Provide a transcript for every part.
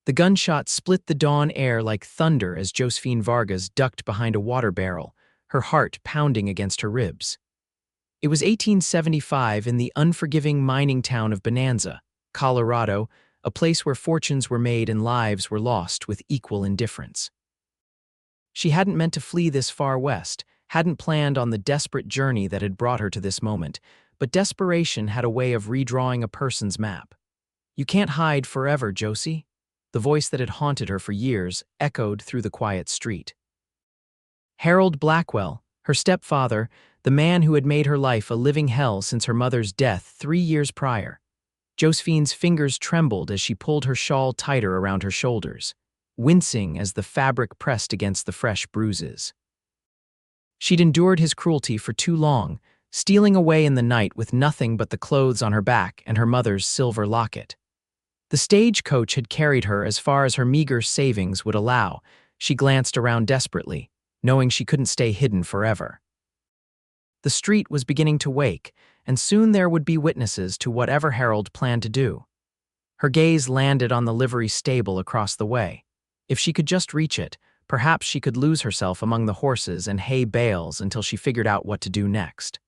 The gunshot split the dawn air like thunder as Josephine Vargas ducked behind a water barrel, her heart pounding against her ribs. It was 1875 in the unforgiving mining town of Bonanza, Colorado, a place where fortunes were made and lives were lost with equal indifference. She hadn't meant to flee this far west, hadn't planned on the desperate journey that had brought her to this moment, but desperation had a way of redrawing a person's map. "You can't hide forever, Josie." The voice that had haunted her for years echoed through the quiet street. Harold Blackwell, her stepfather, the man who had made her life a living hell since her mother's death 3 years prior. Josephine's fingers trembled as she pulled her shawl tighter around her shoulders, wincing as the fabric pressed against the fresh bruises. She'd endured his cruelty for too long, stealing away in the night with nothing but the clothes on her back and her mother's silver locket. The stagecoach had carried her as far as her meager savings would allow. She glanced around desperately, knowing she couldn't stay hidden forever. The street was beginning to wake, and soon there would be witnesses to whatever Harold planned to do. Her gaze landed on the livery stable across the way. If she could just reach it, perhaps she could lose herself among the horses and hay bales until she figured out what to do next.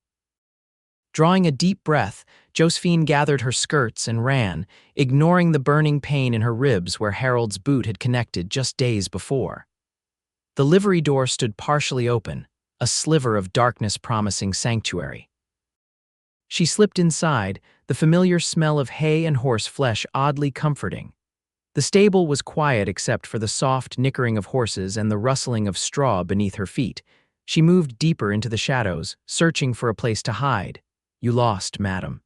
Drawing a deep breath, Josephine gathered her skirts and ran, ignoring the burning pain in her ribs where Harold's boot had connected just days before. The livery door stood partially open, a sliver of darkness promising sanctuary. She slipped inside, the familiar smell of hay and horse flesh oddly comforting. The stable was quiet except for the soft nickering of horses and the rustling of straw beneath her feet. She moved deeper into the shadows, searching for a place to hide. "You lost, madam."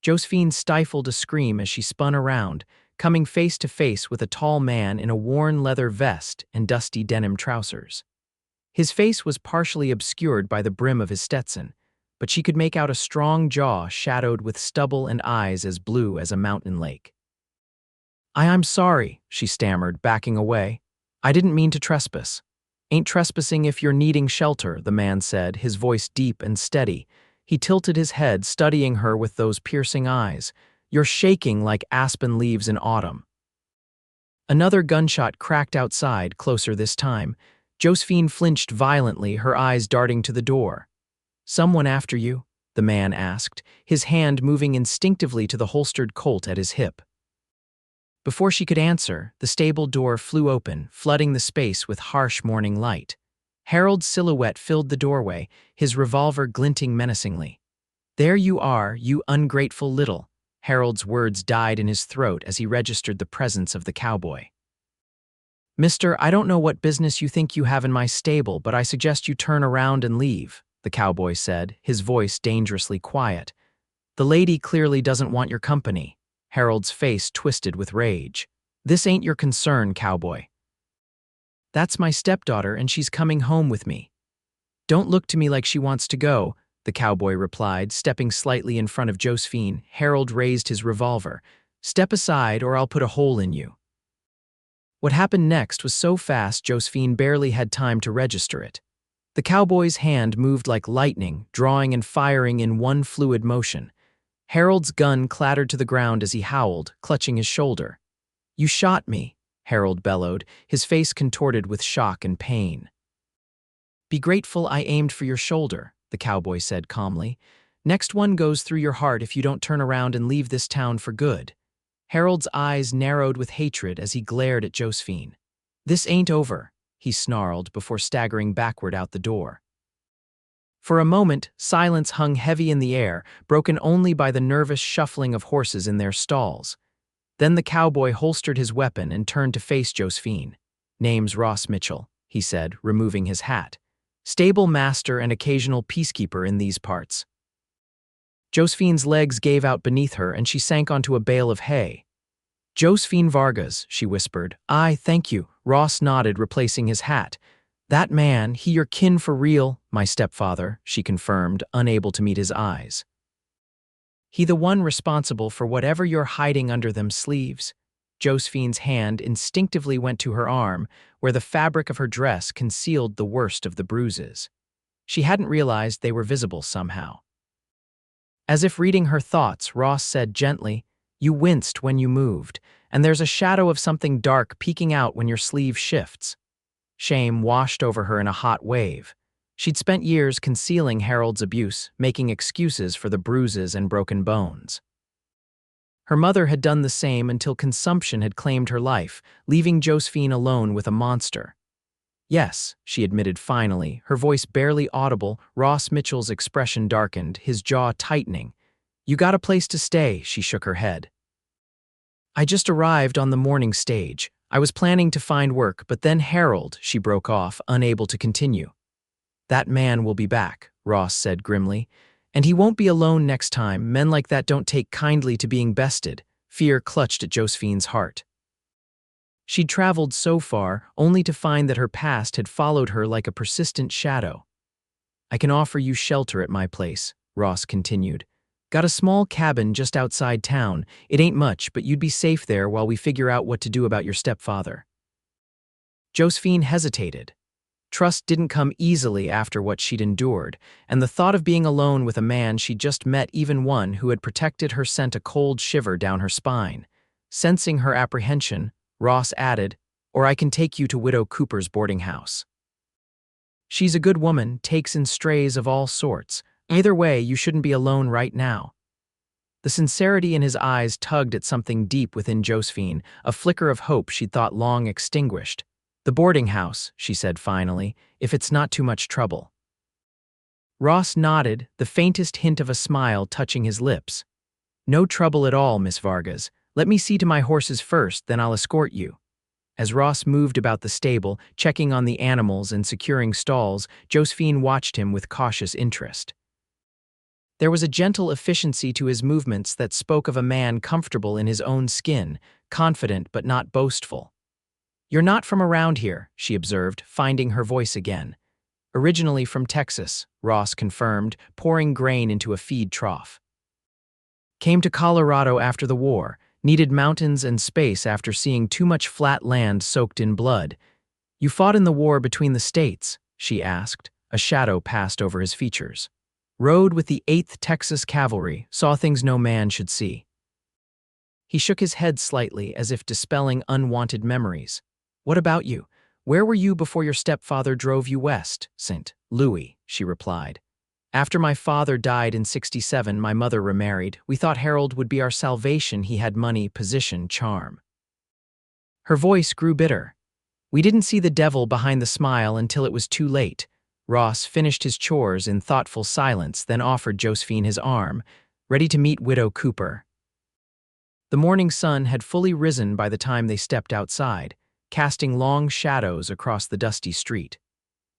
Josephine stifled a scream as she spun around, coming face to face with a tall man in a worn leather vest and dusty denim trousers. His face was partially obscured by the brim of his Stetson, but she could make out a strong jaw shadowed with stubble and eyes as blue as a mountain lake. I'm sorry," she stammered, backing away. "I didn't mean to trespass." "Ain't trespassing if you're needing shelter," the man said, his voice deep and steady. He tilted his head, studying her with those piercing eyes. "You're shaking like aspen leaves in autumn." Another gunshot cracked outside, closer this time. Josephine flinched violently, her eyes darting to the door. "Someone after you?" the man asked, his hand moving instinctively to the holstered Colt at his hip. Before she could answer, the stable door flew open, flooding the space with harsh morning light. Harold's silhouette filled the doorway, his revolver glinting menacingly. "There you are, you ungrateful little." Harold's words died in his throat as he registered the presence of the cowboy. "Mister, I don't know what business you think you have in my stable, but I suggest you turn around and leave," the cowboy said, his voice dangerously quiet. "The lady clearly doesn't want your company." Harold's face twisted with rage. "This ain't your concern, cowboy." "That's my stepdaughter, and she's coming home with me." "Don't look to me like she wants to go," the cowboy replied, stepping slightly in front of Josephine. Harold raised his revolver. "Step aside, or I'll put a hole in you." What happened next was so fast Josephine barely had time to register it. The cowboy's hand moved like lightning, drawing and firing in one fluid motion. Harold's gun clattered to the ground as he howled, clutching his shoulder. "You shot me," Harold bellowed, his face contorted with shock and pain. "Be grateful I aimed for your shoulder," the cowboy said calmly. "Next one goes through your heart if you don't turn around and leave this town for good." Harold's eyes narrowed with hatred as he glared at Josephine. "This ain't over," he snarled before staggering backward out the door. For a moment, silence hung heavy in the air, broken only by the nervous shuffling of horses in their stalls. Then the cowboy holstered his weapon and turned to face Josephine. "Name's Ross Mitchell," he said, removing his hat. "Stable master and occasional peacekeeper in these parts." Josephine's legs gave out beneath her and she sank onto a bale of hay. "Josephine Vargas," she whispered. "Aye, thank you." Ross nodded, replacing his hat. "That man, he your kin for real?" "My stepfather," she confirmed, unable to meet his eyes. "He the one responsible for whatever you're hiding under them sleeves?" Josephine's hand instinctively went to her arm, where the fabric of her dress concealed the worst of the bruises. She hadn't realized they were visible somehow. As if reading her thoughts, Ross said gently, "You winced when you moved, and there's a shadow of something dark peeking out when your sleeve shifts. Shame washed over her in a hot wave. She'd spent years concealing Harold's abuse, making excuses for the bruises and broken bones. Her mother had done the same until consumption had claimed her life, leaving Josephine alone with a monster. Yes, she admitted finally, her voice barely audible. Ross Mitchell's expression darkened, his jaw tightening. "You got a place to stay," she shook her head. "I just arrived on the morning stage. I was planning to find work, but then Harold," she broke off, unable to continue. "That man will be back," Ross said grimly. "And he won't be alone next time. Men like that don't take kindly to being bested." Fear clutched at Josephine's heart. She'd traveled so far, only to find that her past had followed her like a persistent shadow. "I can offer you shelter at my place," Ross continued. "Got a small cabin just outside town. It ain't much, but you'd be safe there while we figure out what to do about your stepfather." Josephine hesitated. Trust didn't come easily after what she'd endured, and the thought of being alone with a man she'd just met, even one who had protected her, sent a cold shiver down her spine. Sensing her apprehension, Ross added, "Or I can take you to Widow Cooper's boarding house. She's a good woman, takes in strays of all sorts. Either way, you shouldn't be alone right now." The sincerity in his eyes tugged at something deep within Josephine, a flicker of hope she'd thought long extinguished. "The boarding house," she said finally, "if it's not too much trouble." Ross nodded, the faintest hint of a smile touching his lips. "No trouble at all, Miss Vargas. Let me see to my horses first, then I'll escort you." As Ross moved about the stable, checking on the animals and securing stalls, Josephine watched him with cautious interest. There was a gentle efficiency to his movements that spoke of a man comfortable in his own skin, confident but not boastful. "You're not from around here," she observed, finding her voice again. "Originally from Texas," Ross confirmed, pouring grain into a feed trough. "Came to Colorado after the war, needed mountains and space after seeing too much flat land soaked in blood." "You fought in the war between the states?" she asked. A shadow passed over his features. "Rode with the 8th Texas Cavalry, saw things no man should see." He shook his head slightly as if dispelling unwanted memories. "What about you? Where were you before your stepfather drove you west?" "St. Louis," she replied. "After my father died in '67, my mother remarried. We thought Harold would be our salvation. He had money, position, charm." Her voice grew bitter. "We didn't see the devil behind the smile until it was too late." Ross finished his chores in thoughtful silence, then offered Josephine his arm, ready to meet Widow Cooper. The morning sun had fully risen by the time they stepped outside, casting long shadows across the dusty street.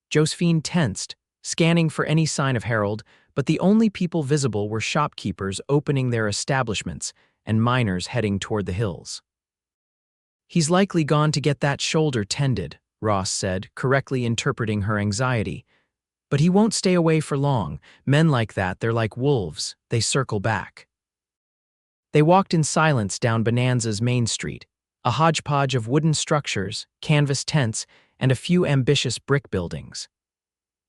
Josephine tensed, scanning for any sign of Harold, but the only people visible were shopkeepers opening their establishments and miners heading toward the hills. "He's likely gone to get that shoulder tended," Ross said, correctly interpreting her anxiety. "But he won't stay away for long. Men like that, they're like wolves. They circle back." They walked in silence down Bonanza's main street, a hodgepodge of wooden structures, canvas tents, and a few ambitious brick buildings.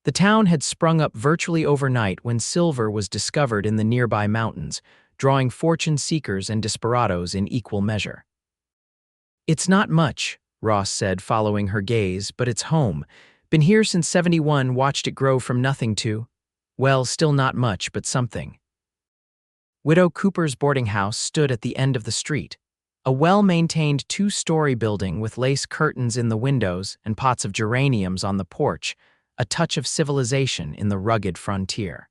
The town had sprung up virtually overnight when silver was discovered in the nearby mountains, drawing fortune seekers and desperados in equal measure. "It's not much," Ross said, following her gaze, "but it's home. Been here since '71, watched it grow from nothing to, well, still not much, but something." Widow Cooper's boarding house stood at the end of the street, a well-maintained 2-story building with lace curtains in the windows and pots of geraniums on the porch, a touch of civilization in the rugged frontier.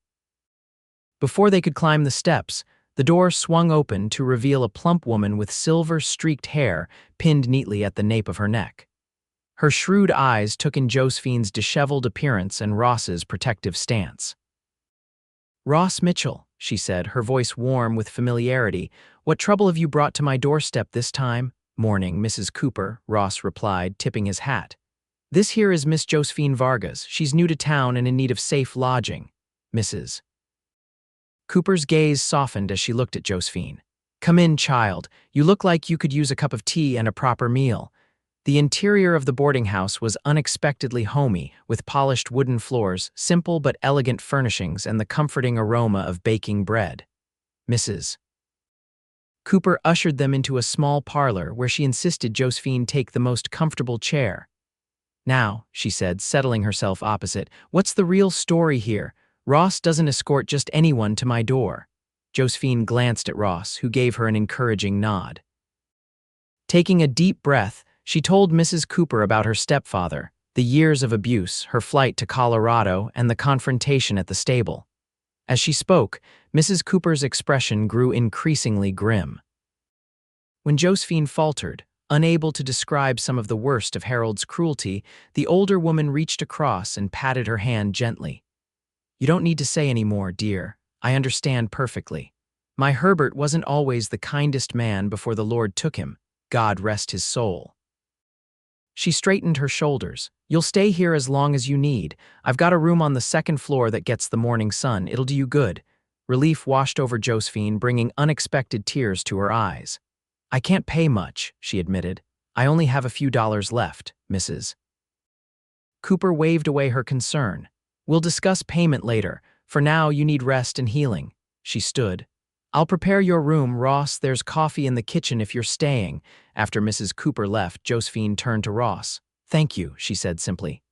Before they could climb the steps, the door swung open to reveal a plump woman with silver-streaked hair pinned neatly at the nape of her neck. Her shrewd eyes took in Josephine's disheveled appearance and Ross's protective stance. "Ross Mitchell," she said, her voice warm with familiarity. "What trouble have you brought to my doorstep this time?" "Morning, Mrs. Cooper," Ross replied, tipping his hat. "This here is Miss Josephine Vargas. She's new to town and in need of safe lodging." Mrs. Cooper's gaze softened as she looked at Josephine. "Come in, child. You look like you could use a cup of tea and a proper meal." The interior of the boarding house was unexpectedly homey, with polished wooden floors, simple but elegant furnishings, and the comforting aroma of baking bread. Mrs. Cooper ushered them into a small parlor where she insisted Josephine take the most comfortable chair. "Now," she said, settling herself opposite, "what's the real story here? Ross doesn't escort just anyone to my door." Josephine glanced at Ross, who gave her an encouraging nod. Taking a deep breath, she told Mrs. Cooper about her stepfather, the years of abuse, her flight to Colorado, and the confrontation at the stable. As she spoke, Mrs. Cooper's expression grew increasingly grim. When Josephine faltered, unable to describe some of the worst of Harold's cruelty, the older woman reached across and patted her hand gently. "You don't need to say any more, dear. I understand perfectly. My Herbert wasn't always the kindest man before the Lord took him. God rest his soul." She straightened her shoulders. "You'll stay here as long as you need. I've got a room on the second floor that gets the morning sun. It'll do you good." Relief washed over Josephine, bringing unexpected tears to her eyes. "I can't pay much," she admitted. "I only have a few dollars left, Mrs." Cooper waved away her concern. "We'll discuss payment later. For now, you need rest and healing." She stood. "I'll prepare your room, Ross. There's coffee in the kitchen if you're staying." After Mrs. Cooper left, Josephine turned to Ross. "Thank you," she said simply.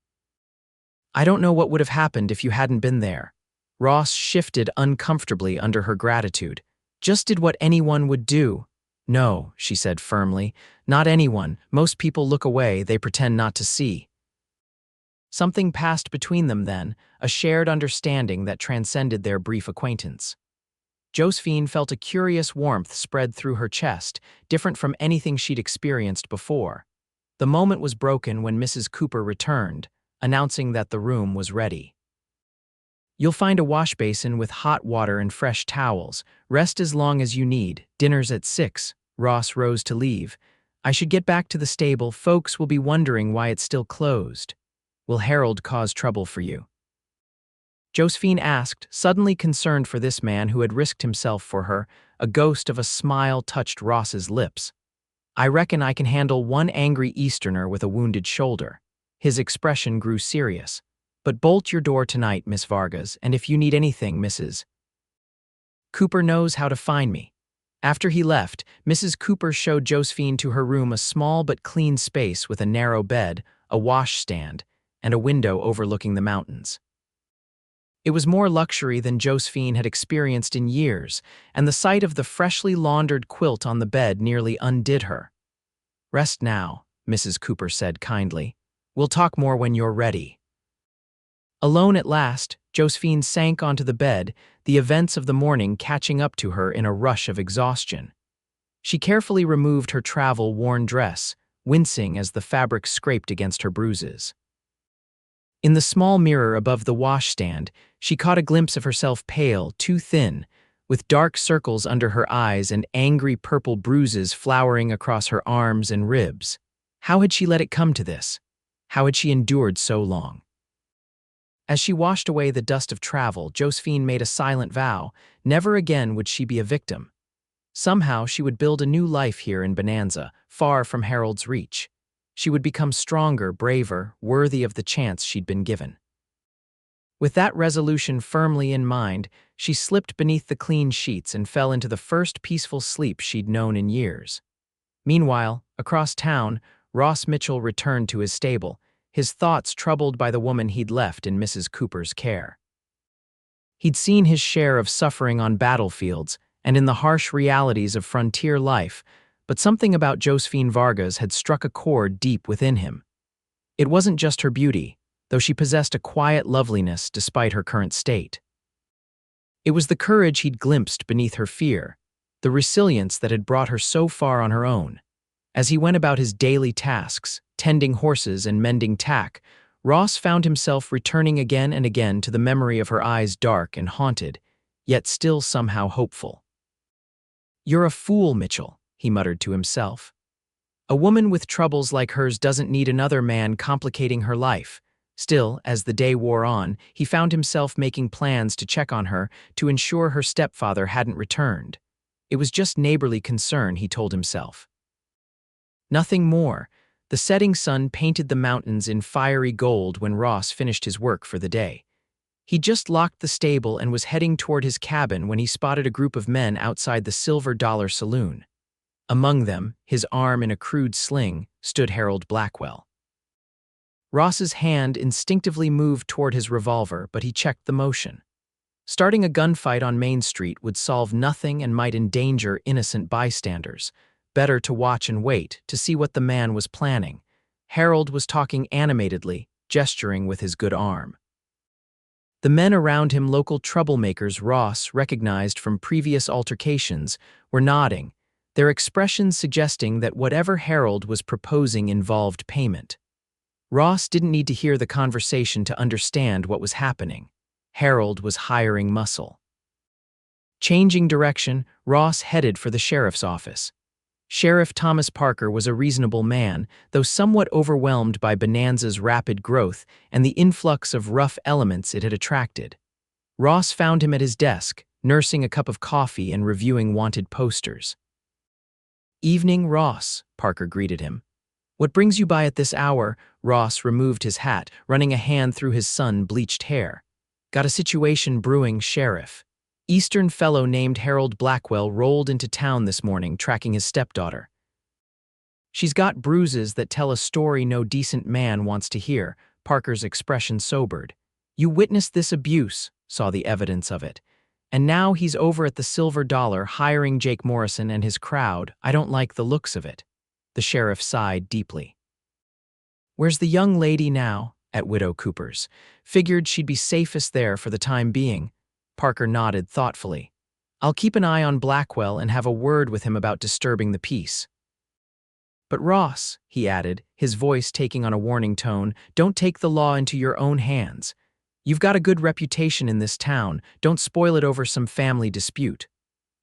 "I don't know what would have happened if you hadn't been there." Ross shifted uncomfortably under her gratitude. "Just did what anyone would do." "No," she said firmly. "Not anyone. Most people look away, they pretend not to see." Something passed between them then, a shared understanding that transcended their brief acquaintance. Josephine felt a curious warmth spread through her chest, different from anything she'd experienced before. The moment was broken when Mrs. Cooper returned, announcing that the room was ready. "You'll find a wash basin with hot water and fresh towels. Rest as long as you need. Dinner's at 6. Ross rose to leave. "I should get back to the stable. Folks will be wondering why it's still closed. Will Harold cause trouble for you?" Josephine asked, suddenly concerned for this man who had risked himself for her. A ghost of a smile touched Ross's lips. "I reckon I can handle one angry Easterner with a wounded shoulder." His expression grew serious. "But bolt your door tonight, Miss Vargas, and if you need anything, Mrs. Cooper knows how to find me." After he left, Mrs. Cooper showed Josephine to her room, a small but clean space with a narrow bed, a washstand, and a window overlooking the mountains. It was more luxury than Josephine had experienced in years, and the sight of the freshly laundered quilt on the bed nearly undid her. "Rest now," Mrs. Cooper said kindly. "We'll talk more when you're ready." Alone at last, Josephine sank onto the bed, the events of the morning catching up to her in a rush of exhaustion. She carefully removed her travel-worn dress, wincing as the fabric scraped against her bruises. In the small mirror above the washstand, she caught a glimpse of herself, pale, too thin, with dark circles under her eyes and angry purple bruises flowering across her arms and ribs. How had she let it come to this? How had she endured so long? As she washed away the dust of travel, Josephine made a silent vow. Never again would she be a victim. Somehow she would build a new life here in Bonanza, far from Harold's reach. She would become stronger, braver, worthy of the chance she'd been given. With that resolution firmly in mind, she slipped beneath the clean sheets and fell into the first peaceful sleep she'd known in years. Meanwhile, across town, Ross Mitchell returned to his stable, his thoughts troubled by the woman he'd left in Mrs. Cooper's care. He'd seen his share of suffering on battlefields and in the harsh realities of frontier life, but something about Josephine Vargas had struck a chord deep within him. It wasn't just her beauty, though she possessed a quiet loveliness despite her current state. It was the courage he'd glimpsed beneath her fear, the resilience that had brought her so far on her own. As he went about his daily tasks, tending horses and mending tack, Ross found himself returning again and again to the memory of her eyes, dark and haunted, yet still somehow hopeful. "You're a fool, Mitchell," he muttered to himself. "A woman with troubles like hers doesn't need another man complicating her life." Still, as the day wore on, he found himself making plans to check on her, to ensure her stepfather hadn't returned. It was just neighborly concern, he told himself. Nothing more. The setting sun painted the mountains in fiery gold when Ross finished his work for the day. He just locked the stable and was heading toward his cabin when he spotted a group of men outside the Silver Dollar Saloon. Among them, his arm in a crude sling, stood Harold Blackwell. Ross's hand instinctively moved toward his revolver, but he checked the motion. Starting a gunfight on Main Street would solve nothing and might endanger innocent bystanders. Better to watch and wait to see what the man was planning. Harold was talking animatedly, gesturing with his good arm. The men around him, local troublemakers Ross recognized from previous altercations, were nodding, their expressions suggesting that whatever Harold was proposing involved payment. Ross didn't need to hear the conversation to understand what was happening. Harold was hiring muscle. Changing direction, Ross headed for the sheriff's office. Sheriff Thomas Parker was a reasonable man, though somewhat overwhelmed by Bonanza's rapid growth and the influx of rough elements it had attracted. Ross found him at his desk, nursing a cup of coffee and reviewing wanted posters. "Evening, Ross," Parker greeted him. "What brings you by at this hour?" Ross removed his hat, running a hand through his sun-bleached hair. "Got a situation brewing, Sheriff. Eastern fellow named Harold Blackwell rolled into town this morning tracking his stepdaughter. She's got bruises that tell a story no decent man wants to hear." Parker's expression sobered. "You witnessed this abuse, saw the evidence of it. And now he's over at the Silver Dollar hiring Jake Morrison and his crowd. I don't like the looks of it." The sheriff sighed deeply. "Where's the young lady now?" "At Widow Cooper's. Figured she'd be safest there for the time being." Parker nodded thoughtfully. "I'll keep an eye on Blackwell and have a word with him about disturbing the peace." "But Ross," he added, his voice taking on a warning tone, "don't take the law into your own hands. You've got a good reputation in this town. Don't spoil it over some family dispute."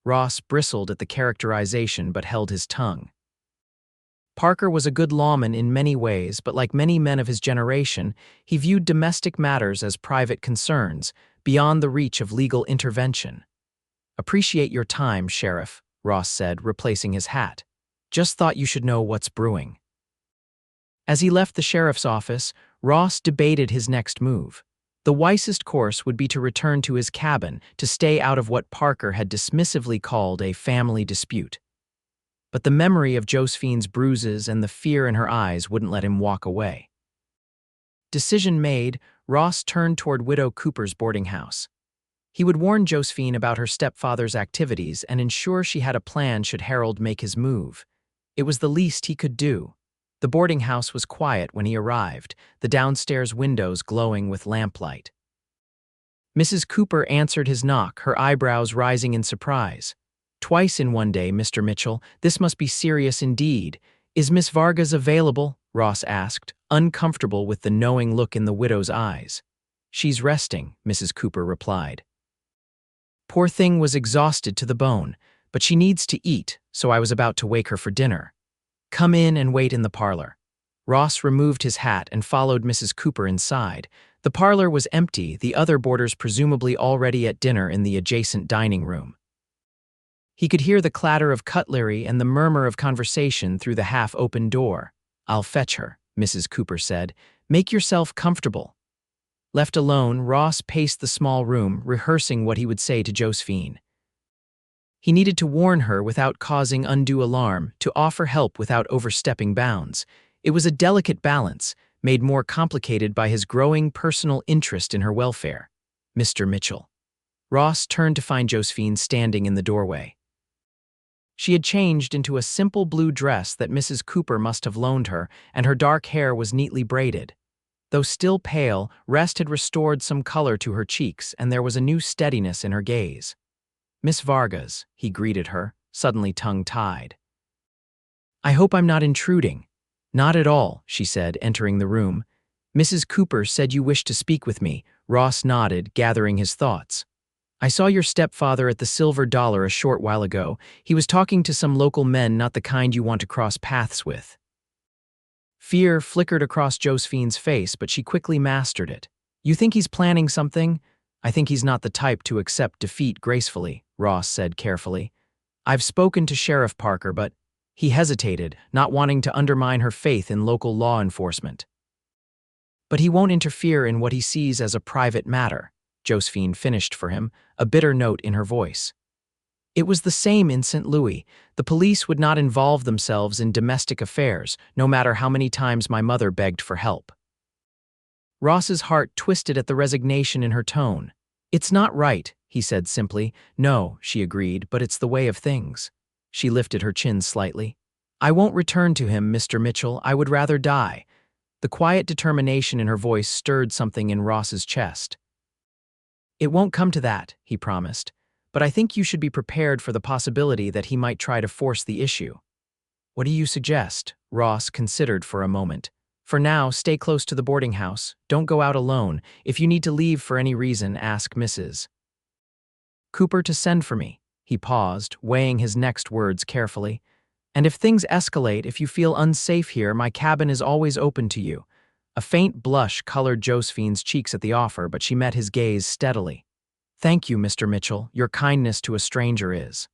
Ross bristled at the characterization but held his tongue. Parker was a good lawman in many ways, but like many men of his generation, he viewed domestic matters as private concerns, beyond the reach of legal intervention. "Appreciate your time, Sheriff," Ross said, replacing his hat. "Just thought you should know what's brewing." As he left the sheriff's office, Ross debated his next move. The wisest course would be to return to his cabin to stay out of what Parker had dismissively called a family dispute. But the memory of Josephine's bruises and the fear in her eyes wouldn't let him walk away. Decision made, Ross turned toward Widow Cooper's boarding house. He would warn Josephine about her stepfather's activities and ensure she had a plan should Harold make his move. It was the least he could do. The boarding house was quiet when he arrived, the downstairs windows glowing with lamplight. Mrs. Cooper answered his knock, her eyebrows rising in surprise. "Twice in one day, Mr. Mitchell. This must be serious indeed. Is Miss Vargas available?" Ross asked, uncomfortable with the knowing look in the widow's eyes. "She's resting," Mrs. Cooper replied. "Poor thing was exhausted to the bone, but she needs to eat, so I was about to wake her for dinner. Come in and wait in the parlor." Ross removed his hat and followed Mrs. Cooper inside. The parlor was empty, the other boarders presumably already at dinner in the adjacent dining room. He could hear the clatter of cutlery and the murmur of conversation through the half-open door. "I'll fetch her," Mrs. Cooper said. "Make yourself comfortable." Left alone, Ross paced the small room, rehearsing what he would say to Josephine. He needed to warn her without causing undue alarm, to offer help without overstepping bounds. It was a delicate balance, made more complicated by his growing personal interest in her welfare. "Mr. Mitchell." Ross turned to find Josephine standing in the doorway. She had changed into a simple blue dress that Mrs. Cooper must have loaned her, and her dark hair was neatly braided. Though still pale, rest had restored some color to her cheeks, and there was a new steadiness in her gaze. "Miss Vargas," he greeted her, suddenly tongue-tied. "I hope I'm not intruding." "Not at all," she said, entering the room. "Mrs. Cooper said you wished to speak with me." Ross nodded, gathering his thoughts. "I saw your stepfather at the Silver Dollar a short while ago. He was talking to some local men, not the kind you want to cross paths with." Fear flickered across Josephine's face, but she quickly mastered it. "You think he's planning something?" "I think he's not the type to accept defeat gracefully," Ross said carefully. "I've spoken to Sheriff Parker, but—" He hesitated, not wanting to undermine her faith in local law enforcement. "But he won't interfere in what he sees as a private matter." Josephine finished for him, a bitter note in her voice. It was the same in St. Louis. The police would not involve themselves in domestic affairs, no matter how many times my mother begged for help. Ross's heart twisted at the resignation in her tone. "It's not right," he said simply. "No," she agreed, "but it's the way of things." She lifted her chin slightly. "I won't return to him, Mr. Mitchell. I would rather die." The quiet determination in her voice stirred something in Ross's chest. "It won't come to that," he promised, "but I think you should be prepared for the possibility that he might try to force the issue." "What do you suggest?" Ross considered for a moment. "For now, stay close to the boarding house. Don't go out alone. If you need to leave for any reason, ask Mrs. Cooper to send for me." He paused, weighing his next words carefully. "And if things escalate, if you feel unsafe here, my cabin is always open to you." A faint blush colored Josephine's cheeks at the offer, but she met his gaze steadily. "Thank you, Mr. Mitchell. Your kindness to a stranger is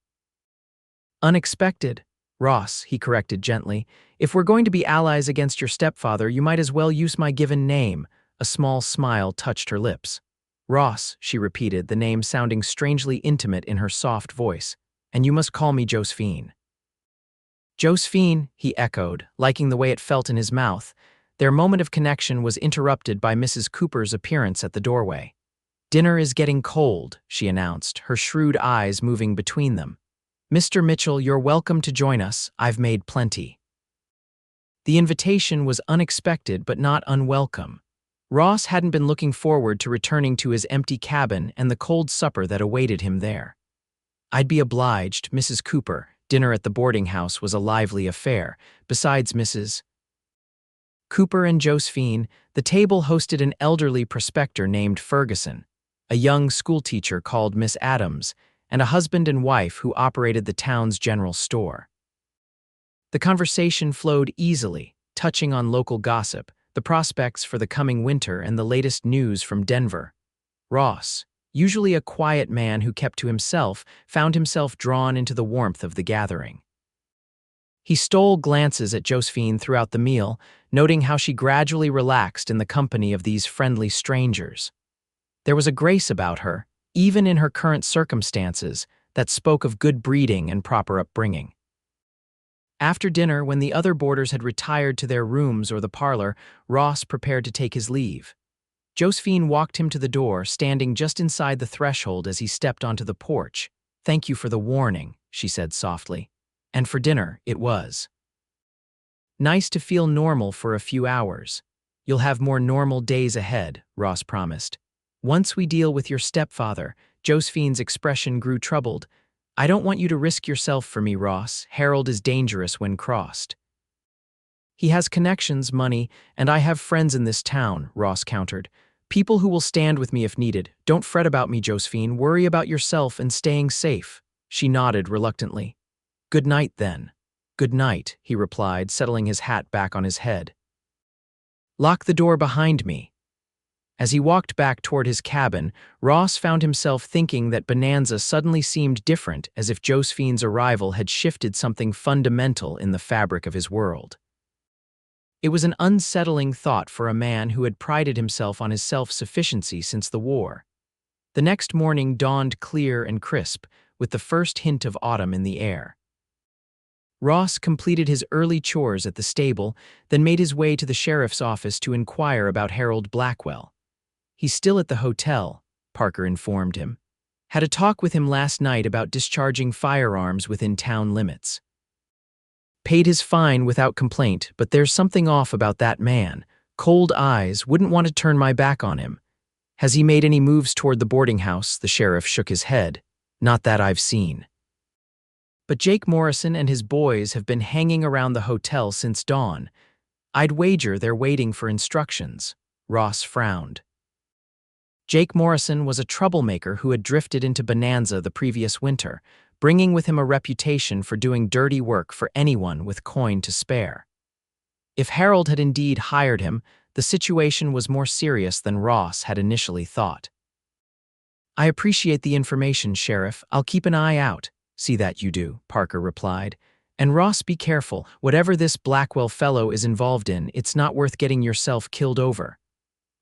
unexpected." "Ross," he corrected gently, "if we're going to be allies against your stepfather, you might as well use my given name." A small smile touched her lips. "Ross," she repeated, the name sounding strangely intimate in her soft voice. "And you must call me Josephine." "Josephine," he echoed, liking the way it felt in his mouth. Their moment of connection was interrupted by Mrs. Cooper's appearance at the doorway. "Dinner is getting cold," she announced, her shrewd eyes moving between them. "Mr. Mitchell, you're welcome to join us. I've made plenty." The invitation was unexpected but not unwelcome. Ross hadn't been looking forward to returning to his empty cabin and the cold supper that awaited him there. "I'd be obliged, Mrs. Cooper." Dinner at the boarding house was a lively affair. Besides Mrs. Cooper and Josephine, the table hosted an elderly prospector named Ferguson, a young schoolteacher called Miss Adams, and a husband and wife who operated the town's general store. The conversation flowed easily, touching on local gossip, the prospects for the coming winter, and the latest news from Denver. Ross, usually a quiet man who kept to himself, found himself drawn into the warmth of the gathering. He stole glances at Josephine throughout the meal, noting how she gradually relaxed in the company of these friendly strangers. There was a grace about her, even in her current circumstances, that spoke of good breeding and proper upbringing. After dinner, when the other boarders had retired to their rooms or the parlor, Ross prepared to take his leave. Josephine walked him to the door, standing just inside the threshold as he stepped onto the porch. "Thank you for the warning," she said softly. "And for dinner, it was nice to feel normal for a few hours." "You'll have more normal days ahead," Ross promised. "Once we deal with your stepfather." Josephine's expression grew troubled. "I don't want you to risk yourself for me, Ross. Harold is dangerous when crossed." "He has connections, money, and I have friends in this town," Ross countered. "People who will stand with me if needed. Don't fret about me, Josephine. Worry about yourself and staying safe." She nodded reluctantly. "Good night, then." "Good night," he replied, settling his hat back on his head. "Lock the door behind me." As he walked back toward his cabin, Ross found himself thinking that Bonanza suddenly seemed different, as if Josephine's arrival had shifted something fundamental in the fabric of his world. It was an unsettling thought for a man who had prided himself on his self-sufficiency since the war. The next morning dawned clear and crisp, with the first hint of autumn in the air. Ross completed his early chores at the stable, then made his way to the sheriff's office to inquire about Harold Blackwell. "He's still at the hotel," Parker informed him. "Had a talk with him last night about discharging firearms within town limits. Paid his fine without complaint, but there's something off about that man. Cold eyes, wouldn't want to turn my back on him." "Has he made any moves toward the boarding house?" The sheriff shook his head. "Not that I've seen. But Jake Morrison and his boys have been hanging around the hotel since dawn. I'd wager they're waiting for instructions." Ross frowned. Jake Morrison was a troublemaker who had drifted into Bonanza the previous winter, bringing with him a reputation for doing dirty work for anyone with coin to spare. If Harold had indeed hired him, the situation was more serious than Ross had initially thought. "I appreciate the information, Sheriff. I'll keep an eye out." "See that you do," Parker replied. "And Ross, be careful. Whatever this Blackwell fellow is involved in, it's not worth getting yourself killed over."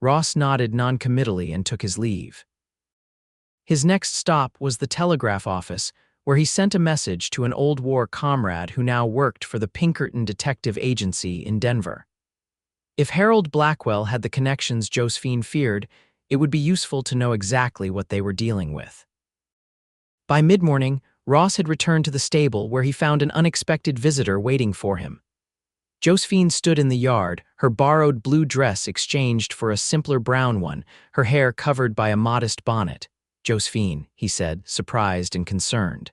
Ross nodded noncommittally and took his leave. His next stop was the telegraph office, where he sent a message to an old war comrade who now worked for the Pinkerton Detective Agency in Denver. If Harold Blackwell had the connections Josephine feared, it would be useful to know exactly what they were dealing with. By mid-morning, Ross had returned to the stable where he found an unexpected visitor waiting for him. Josephine stood in the yard, her borrowed blue dress exchanged for a simpler brown one, her hair covered by a modest bonnet. "Josephine," he said, surprised and concerned.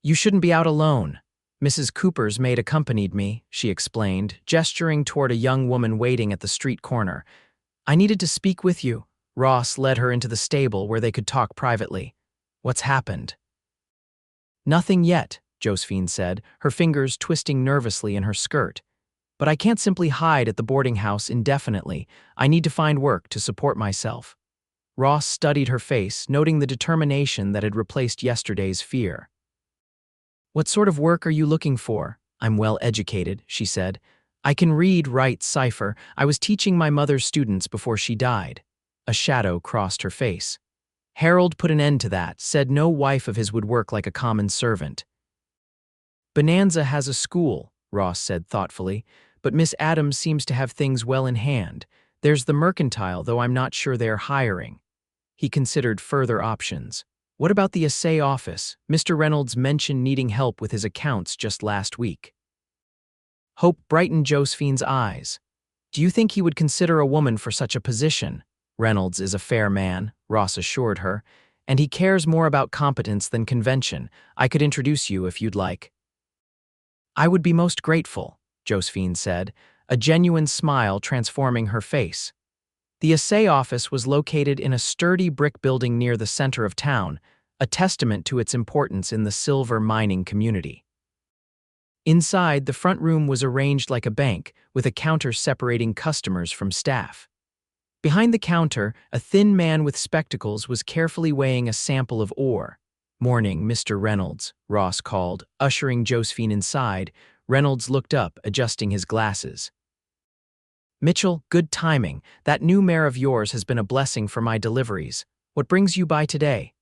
"You shouldn't be out alone. Mrs. Cooper's maid accompanied me," she explained, gesturing toward a young woman waiting at the street corner. "I needed to speak with you." Ross led her into the stable where they could talk privately. "What's happened?" "Nothing yet," Josephine said, her fingers twisting nervously in her skirt. "But I can't simply hide at the boarding house indefinitely. I need to find work to support myself." Ross studied her face, noting the determination that had replaced yesterday's fear. "What sort of work are you looking for?" "I'm well educated," she said. "I can read, write, cipher. I was teaching my mother's students before she died." A shadow crossed her face. Harold put an end to that, said no wife of his would work like a common servant. "Bonanza has a school," Ross said thoughtfully, "but Miss Adams seems to have things well in hand. There's the mercantile, though I'm not sure they're hiring." He considered further options. "What about the assay office? Mr. Reynolds mentioned needing help with his accounts just last week." Hope brightened Josephine's eyes. "Do you think he would consider a woman for such a position?" "Reynolds is a fair man," Ross assured her, "and he cares more about competence than convention. I could introduce you if you'd like." "I would be most grateful," Josephine said, a genuine smile transforming her face. The assay office was located in a sturdy brick building near the center of town, a testament to its importance in the silver mining community. Inside, the front room was arranged like a bank, with a counter separating customers from staff. Behind the counter, a thin man with spectacles was carefully weighing a sample of ore. "Morning, Mr. Reynolds," Ross called, ushering Josephine inside. Reynolds looked up, adjusting his glasses. "Mitchell, good timing. That new mare of yours has been a blessing for my deliveries. What brings you by today?"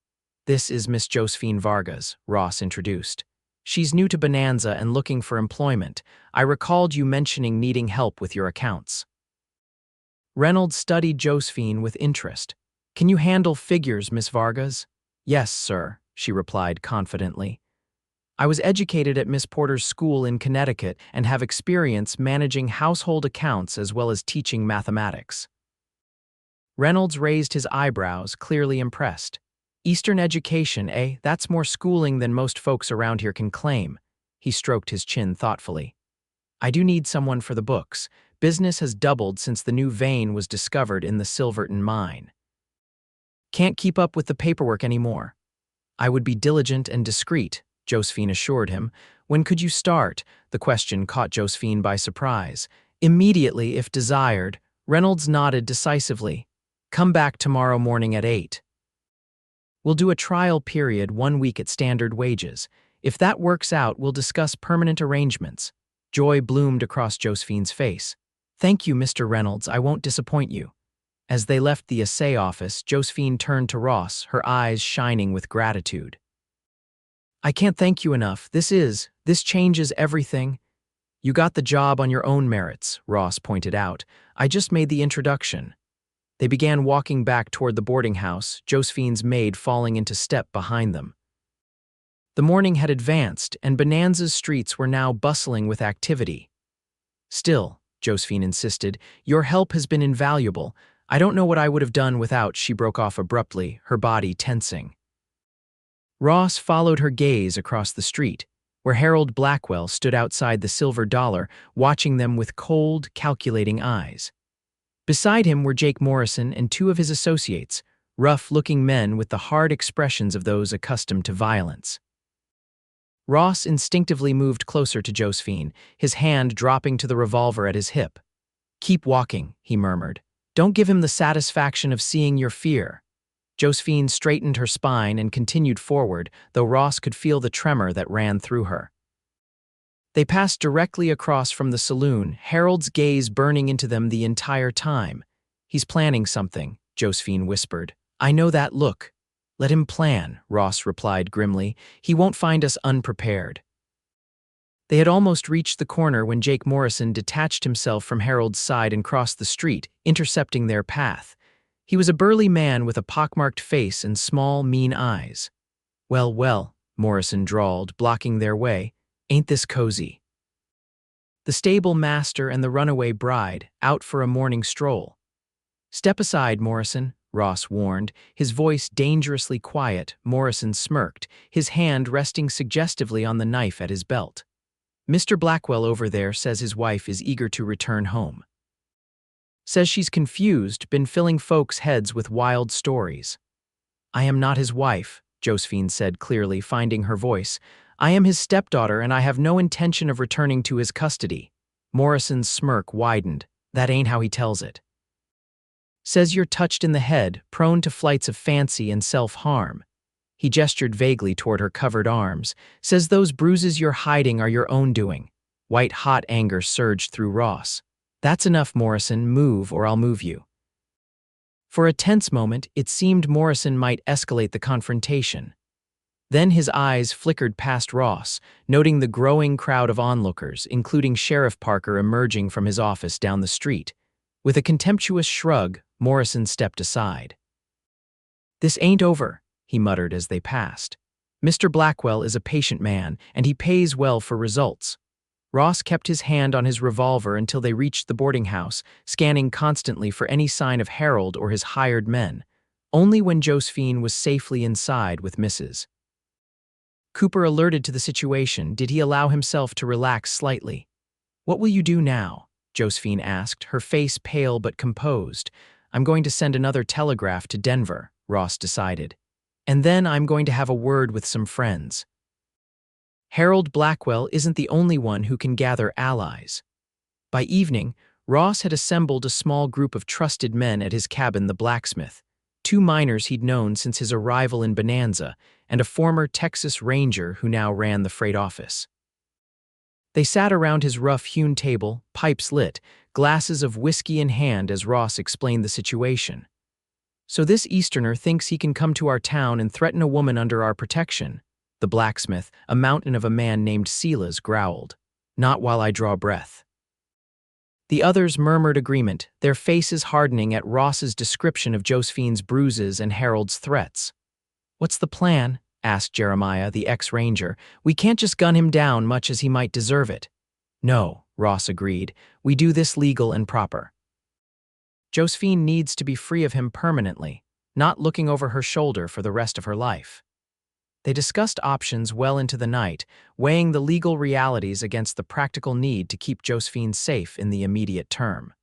"This is Miss Josephine Vargas," Ross introduced. "She's new to Bonanza and looking for employment. I recalled you mentioning needing help with your accounts." Reynolds studied Josephine with interest. "Can you handle figures, Miss Vargas?" "Yes, sir," she replied confidently. "I was educated at Miss Porter's school in Connecticut and have experience managing household accounts as well as teaching mathematics." Reynolds raised his eyebrows, clearly impressed. "Eastern education, eh? That's more schooling than most folks around here can claim." He stroked his chin thoughtfully. "I do need someone for the books. Business has doubled since the new vein was discovered in the Silverton mine. Can't keep up with the paperwork anymore." "I would be diligent and discreet," Josephine assured him. "When could you start?" The question caught Josephine by surprise. "Immediately, if desired." Reynolds nodded decisively. "Come back tomorrow morning at 8. We'll do a trial period 1 week at standard wages. If that works out, we'll discuss permanent arrangements." Joy bloomed across Josephine's face. "Thank you, Mr. Reynolds. I won't disappoint you." As they left the assay office, Josephine turned to Ross, her eyes shining with gratitude. "I can't thank you enough. This changes everything." "You got the job on your own merits," Ross pointed out. "I just made the introduction." They began walking back toward the boarding house, Josephine's maid falling into step behind them. The morning had advanced, and Bonanza's streets were now bustling with activity. "Still," Josephine insisted, "your help has been invaluable. I don't know what I would have done without," she broke off abruptly, her body tensing. Ross followed her gaze across the street, where Harold Blackwell stood outside the Silver Dollar, watching them with cold, calculating eyes. Beside him were Jake Morrison and 2 of his associates, rough-looking men with the hard expressions of those accustomed to violence. Ross instinctively moved closer to Josephine, his hand dropping to the revolver at his hip. "Keep walking," he murmured. "Don't give him the satisfaction of seeing your fear." Josephine straightened her spine and continued forward, though Ross could feel the tremor that ran through her. They passed directly across from the saloon, Harold's gaze burning into them the entire time. "He's planning something," Josephine whispered. "I know that look." Let him plan, Ross replied grimly. He won't find us unprepared. They had almost reached the corner when Jake Morrison detached himself from Harold's side and crossed the street, intercepting their path. He was a burly man with a pockmarked face and small, mean eyes. Well, well, Morrison drawled, blocking their way. Ain't this cozy? The stable master and the runaway bride, out for a morning stroll. Step aside, Morrison, Ross warned, his voice dangerously quiet. Morrison smirked, his hand resting suggestively on the knife at his belt. Mr. Blackwell over there says his wife is eager to return home. Says she's confused, been filling folks' heads with wild stories. I am not his wife, Josephine said clearly, finding her voice. I am his stepdaughter and I have no intention of returning to his custody. Morrison's smirk widened. That ain't how he tells it. Says you're touched in the head, prone to flights of fancy and self-harm. He gestured vaguely toward her covered arms. Says those bruises you're hiding are your own doing. White-hot anger surged through Ross. That's enough, Morrison. Move or I'll move you. For a tense moment, it seemed Morrison might escalate the confrontation. Then his eyes flickered past Ross, noting the growing crowd of onlookers, including Sheriff Parker emerging from his office down the street. With a contemptuous shrug, Morrison stepped aside. This ain't over, he muttered as they passed. Mr. Blackwell is a patient man, and he pays well for results. Ross kept his hand on his revolver until they reached the boarding house, scanning constantly for any sign of Harold or his hired men. Only when Josephine was safely inside with Mrs. Cooper alerted to the situation, did he allow himself to relax slightly. What will you do now? Josephine asked, her face pale but composed. I'm going to send another telegraph to Denver, Ross decided. And then I'm going to have a word with some friends. Harold Blackwell isn't the only one who can gather allies. By evening, Ross had assembled a small group of trusted men at his cabin, the blacksmith, 2 miners he'd known since his arrival in Bonanza, and a former Texas Ranger who now ran the freight office. They sat around his rough-hewn table, pipes lit, glasses of whiskey in hand as Ross explained the situation. So this Easterner thinks he can come to our town and threaten a woman under our protection. The blacksmith, a mountain of a man named Silas, growled. Not while I draw breath. The others murmured agreement, their faces hardening at Ross's description of Josephine's bruises and Harold's threats. What's the plan? Asked Jeremiah, the ex-ranger. We can't just gun him down much as he might deserve it. No, Ross agreed. We do this legal and proper. Josephine needs to be free of him permanently, not looking over her shoulder for the rest of her life. They discussed options well into the night, weighing the legal realities against the practical need to keep Josephine safe in the immediate term.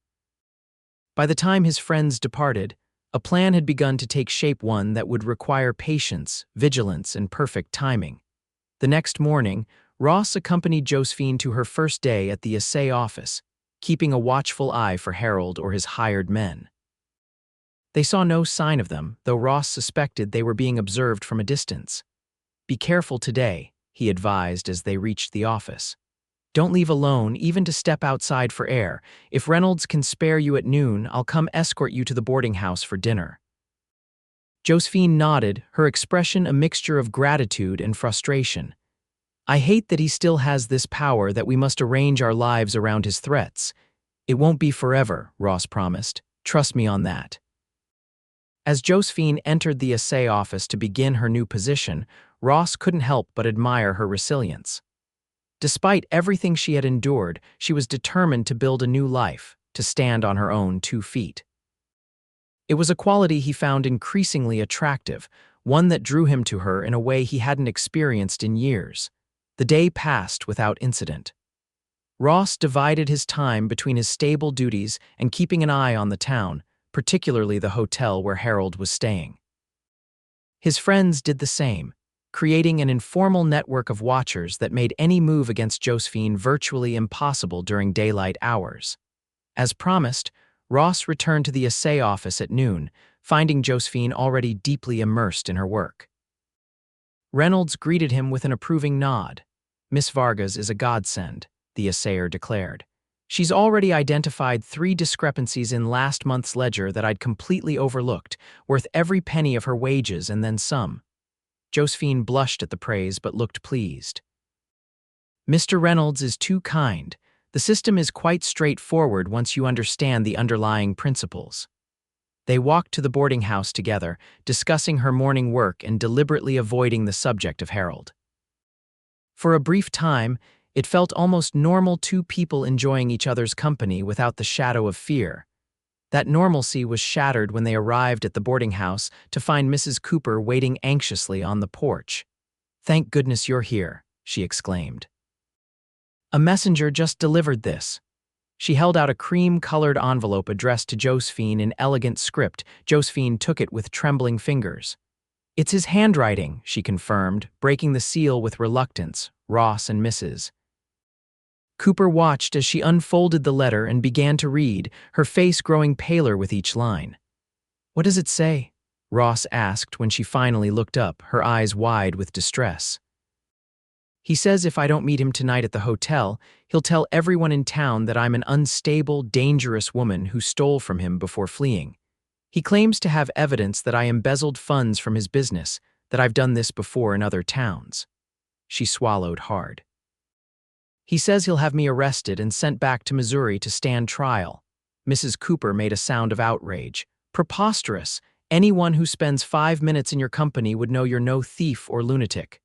By the time his friends departed, a plan had begun to take shape, one that would require patience, vigilance, and perfect timing. The next morning, Ross accompanied Josephine to her first day at the assay office, keeping a watchful eye for Harold or his hired men. They saw no sign of them, though Ross suspected they were being observed from a distance. Be careful today, he advised as they reached the office. Don't leave alone, even to step outside for air. If Reynolds can spare you at noon, I'll come escort you to the boarding house for dinner. Josephine nodded, her expression a mixture of gratitude and frustration. I hate that he still has this power, that we must arrange our lives around his threats. It won't be forever, Ross promised. Trust me on that. As Josephine entered the assay office to begin her new position, Ross couldn't help but admire her resilience. Despite everything she had endured, she was determined to build a new life, to stand on her own 2 feet. It was a quality he found increasingly attractive, one that drew him to her in a way he hadn't experienced in years. The day passed without incident. Ross divided his time between his stable duties and keeping an eye on the town, particularly the hotel where Harold was staying. His friends did the same, creating an informal network of watchers that made any move against Josephine virtually impossible during daylight hours. As promised, Ross returned to the assay office at noon, finding Josephine already deeply immersed in her work. Reynolds greeted him with an approving nod. Miss Vargas is a godsend, the assayer declared. She's already identified 3 discrepancies in last month's ledger that I'd completely overlooked, worth every penny of her wages and then some. Josephine blushed at the praise but looked pleased. Mr. Reynolds is too kind. The system is quite straightforward once you understand the underlying principles. They walked to the boarding house together, discussing her morning work and deliberately avoiding the subject of Harold. For a brief time, it felt almost normal, 2 people enjoying each other's company without the shadow of fear. That normalcy was shattered when they arrived at the boarding house to find Mrs. Cooper waiting anxiously on the porch. "Thank goodness you're here," she exclaimed. "A messenger just delivered this." She held out a cream-colored envelope addressed to Josephine in elegant script. Josephine took it with trembling fingers. "It's his handwriting," she confirmed, breaking the seal with reluctance. "Ross and Mrs." Cooper watched as she unfolded the letter and began to read, her face growing paler with each line. "What does it say?" Ross asked when she finally looked up, her eyes wide with distress. "He says if I don't meet him tonight at the hotel, he'll tell everyone in town that I'm an unstable, dangerous woman who stole from him before fleeing. He claims to have evidence that I embezzled funds from his business, that I've done this before in other towns." She swallowed hard. "He says he'll have me arrested and sent back to Missouri to stand trial." Mrs. Cooper made a sound of outrage. "Preposterous! Anyone who spends 5 minutes in your company would know you're no thief or lunatic."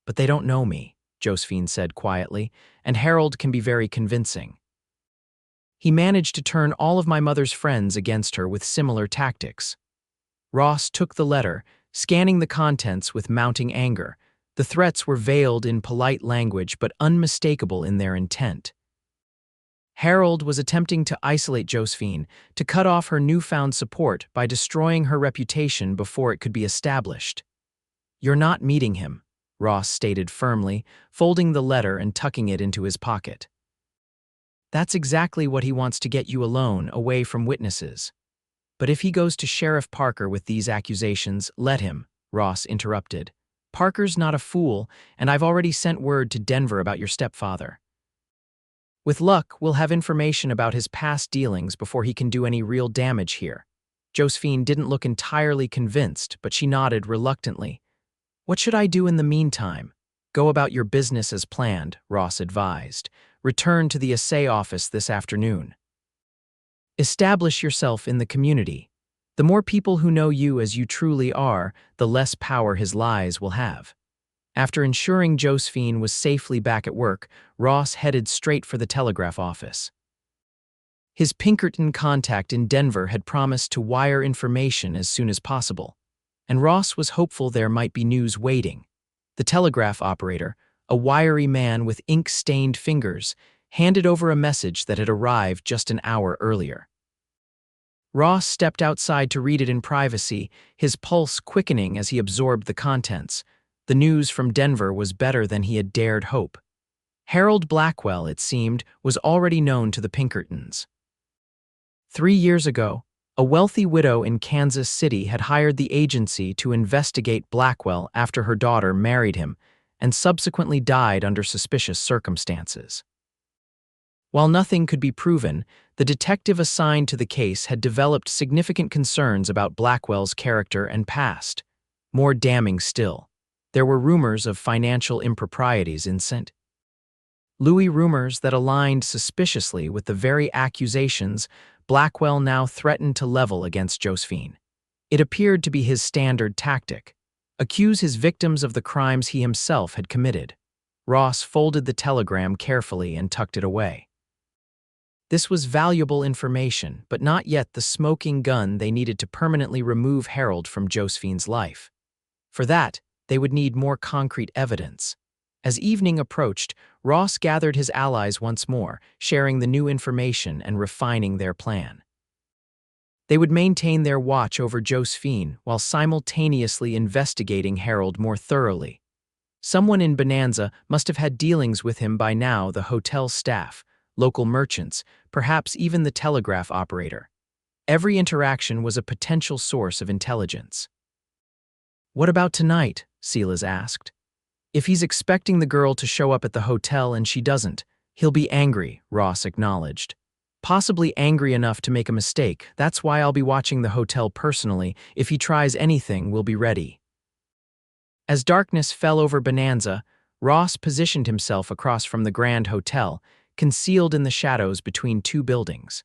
"But they don't know me," Josephine said quietly, "and Harold can be very convincing. He managed to turn all of my mother's friends against her with similar tactics." Ross took the letter, scanning the contents with mounting anger. The threats were veiled in polite language but unmistakable in their intent. Harold was attempting to isolate Josephine, to cut off her newfound support by destroying her reputation before it could be established. "You're not meeting him," Ross stated firmly, folding the letter and tucking it into his pocket. "That's exactly what he wants, to get you alone, away from witnesses. But if he goes to Sheriff Parker with these accusations, let him," Ross interrupted. "Parker's not a fool, and I've already sent word to Denver about your stepfather. With luck, we'll have information about his past dealings before he can do any real damage here." Josephine didn't look entirely convinced, but she nodded reluctantly. "What should I do in the meantime?" "Go about your business as planned," Ross advised. "Return to the assay office this afternoon. Establish yourself in the community. The more people who know you as you truly are, the less power his lies will have." After ensuring Josephine was safely back at work, Ross headed straight for the telegraph office. His Pinkerton contact in Denver had promised to wire information as soon as possible, and Ross was hopeful there might be news waiting. The telegraph operator, a wiry man with ink-stained fingers, handed over a message that had arrived just an hour earlier. Ross stepped outside to read it in privacy, his pulse quickening as he absorbed the contents. The news from Denver was better than he had dared hope. Harold Blackwell, it seemed, was already known to the Pinkertons. 3 years ago, a wealthy widow in Kansas City had hired the agency to investigate Blackwell after her daughter married him and subsequently died under suspicious circumstances. While nothing could be proven, the detective assigned to the case had developed significant concerns about Blackwell's character and past. More damning still, there were rumors of financial improprieties in St. Louis, rumors that aligned suspiciously with the very accusations Blackwell now threatened to level against Josephine. It appeared to be his standard tactic: accuse his victims of the crimes he himself had committed. Ross folded the telegram carefully and tucked it away. This was valuable information, but not yet the smoking gun they needed to permanently remove Harold from Josephine's life. For that, they would need more concrete evidence. As evening approached, Ross gathered his allies once more, sharing the new information and refining their plan. They would maintain their watch over Josephine while simultaneously investigating Harold more thoroughly. Someone in Bonanza must have had dealings with him by now: the hotel staff, local merchants, perhaps even the telegraph operator. Every interaction was a potential source of intelligence. "What about tonight?" Silas asked. "If he's expecting the girl to show up at the hotel and she doesn't, He'll be angry, Ross acknowledged. Possibly angry enough to make a mistake. That's why I'll be watching the hotel personally. If he tries anything, we'll be ready. As darkness fell over Bonanza, Ross positioned himself across from the Grand Hotel, concealed in the shadows between two buildings.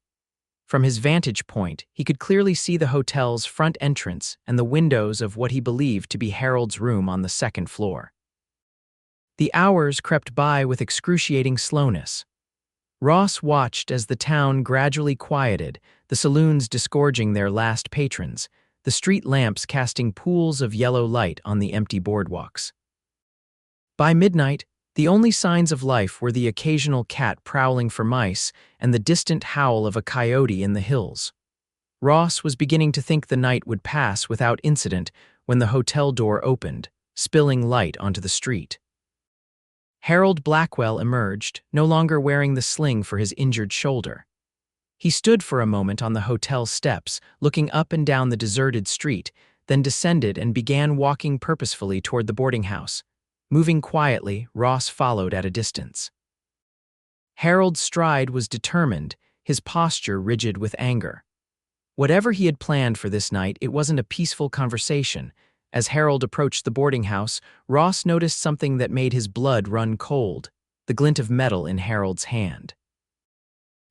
From his vantage point, he could clearly see the hotel's front entrance and the windows of what he believed to be Harold's room on the second floor. The hours crept by with excruciating slowness. Ross watched as the town gradually quieted, the saloons disgorging their last patrons, the street lamps casting pools of yellow light on the empty boardwalks. By midnight, the only signs of life were the occasional cat prowling for mice and the distant howl of a coyote in the hills. Ross was beginning to think the night would pass without incident when the hotel door opened, spilling light onto the street. Harold Blackwell emerged, no longer wearing the sling for his injured shoulder. He stood for a moment on the hotel steps, looking up and down the deserted street, then descended and began walking purposefully toward the boarding house. Moving quietly, Ross followed at a distance. Harold's stride was determined, his posture rigid with anger. Whatever he had planned for this night, it wasn't a peaceful conversation. As Harold approached the boarding house, Ross noticed something that made his blood run cold, the glint of metal in Harold's hand.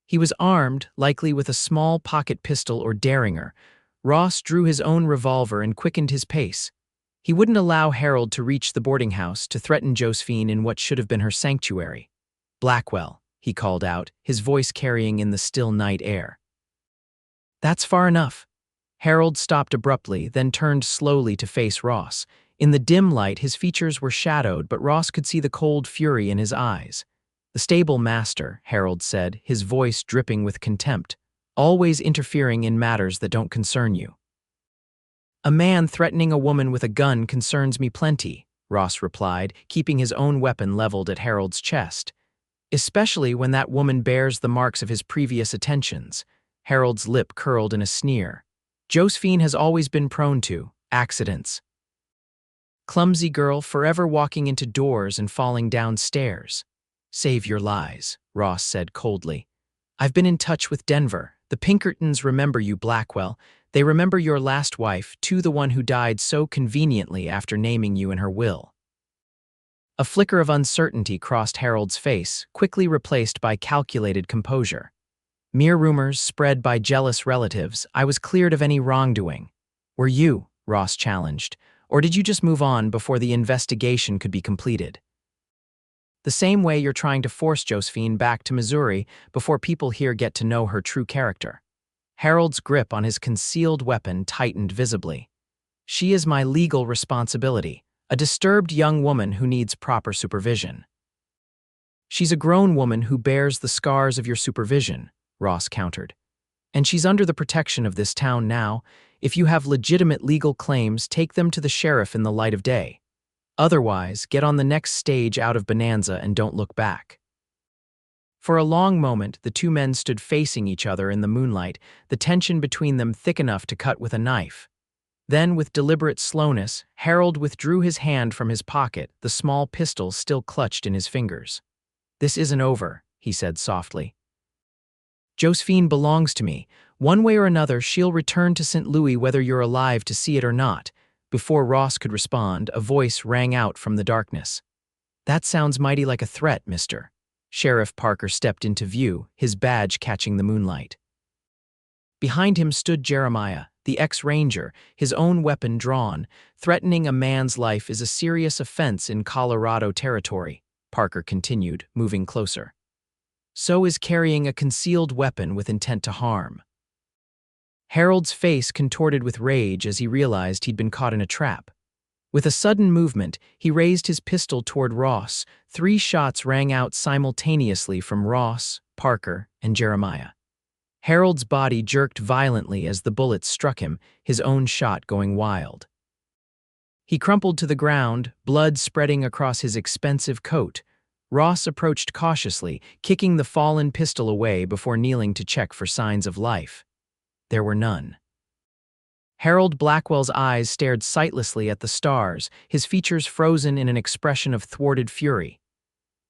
He was armed, likely with a small pocket pistol or derringer. Ross drew his own revolver and quickened his pace. He wouldn't allow Harold to reach the boarding house to threaten Josephine in what should have been her sanctuary. "Blackwell," he called out, his voice carrying in the still night air. "That's far enough." Harold stopped abruptly, then turned slowly to face Ross. In the dim light, his features were shadowed, but Ross could see the cold fury in his eyes. "The stable master," Harold said, his voice dripping with contempt, "always interfering in matters that don't concern you." "A man threatening a woman with a gun concerns me plenty," Ross replied, keeping his own weapon leveled at Harold's chest. "Especially when that woman bears the marks of his previous attentions." Harold's lip curled in a sneer. "Josephine has always been prone to accidents. Clumsy girl, forever walking into doors and falling downstairs." "Save your lies," Ross said coldly. "I've been in touch with Denver. The Pinkertons remember you, Blackwell. They remember your last wife, too, the one who died so conveniently after naming you in her will." A flicker of uncertainty crossed Harold's face, quickly replaced by calculated composure. "Mere rumors spread by jealous relatives. I was cleared of any wrongdoing." "Were you?" Ross challenged. "Or did you just move on before the investigation could be completed?" "The same way you're trying to force Josephine back to Missouri before people here get to know her true character." Harold's grip on his concealed weapon tightened visibly. "She is my legal responsibility, a disturbed young woman who needs proper supervision." "She's a grown woman who bears the scars of your supervision," Ross countered. "And she's under the protection of this town now. If you have legitimate legal claims, take them to the sheriff in the light of day. Otherwise, get on the next stage out of Bonanza and don't look back." For a long moment, the two men stood facing each other in the moonlight, the tension between them thick enough to cut with a knife. Then, with deliberate slowness, Harold withdrew his hand from his pocket, the small pistol still clutched in his fingers. "This isn't over," he said softly. "Josephine belongs to me. One way or another, she'll return to St. Louis whether you're alive to see it or not." Before Ross could respond, a voice rang out from the darkness. "That sounds mighty like a threat, mister." Sheriff Parker stepped into view, his badge catching the moonlight. Behind him stood Jeremiah, the ex-ranger, his own weapon drawn. "Threatening a man's life is a serious offense in Colorado territory," Parker continued, moving closer. "So is carrying a concealed weapon with intent to harm." Harold's face contorted with rage as he realized he'd been caught in a trap. With a sudden movement, he raised his pistol toward Ross. 3 shots rang out simultaneously from Ross, Parker, and Jeremiah. Harold's body jerked violently as the bullets struck him, his own shot going wild. He crumpled to the ground, blood spreading across his expensive coat. Ross approached cautiously, kicking the fallen pistol away before kneeling to check for signs of life. There were none. Harold Blackwell's eyes stared sightlessly at the stars, his features frozen in an expression of thwarted fury.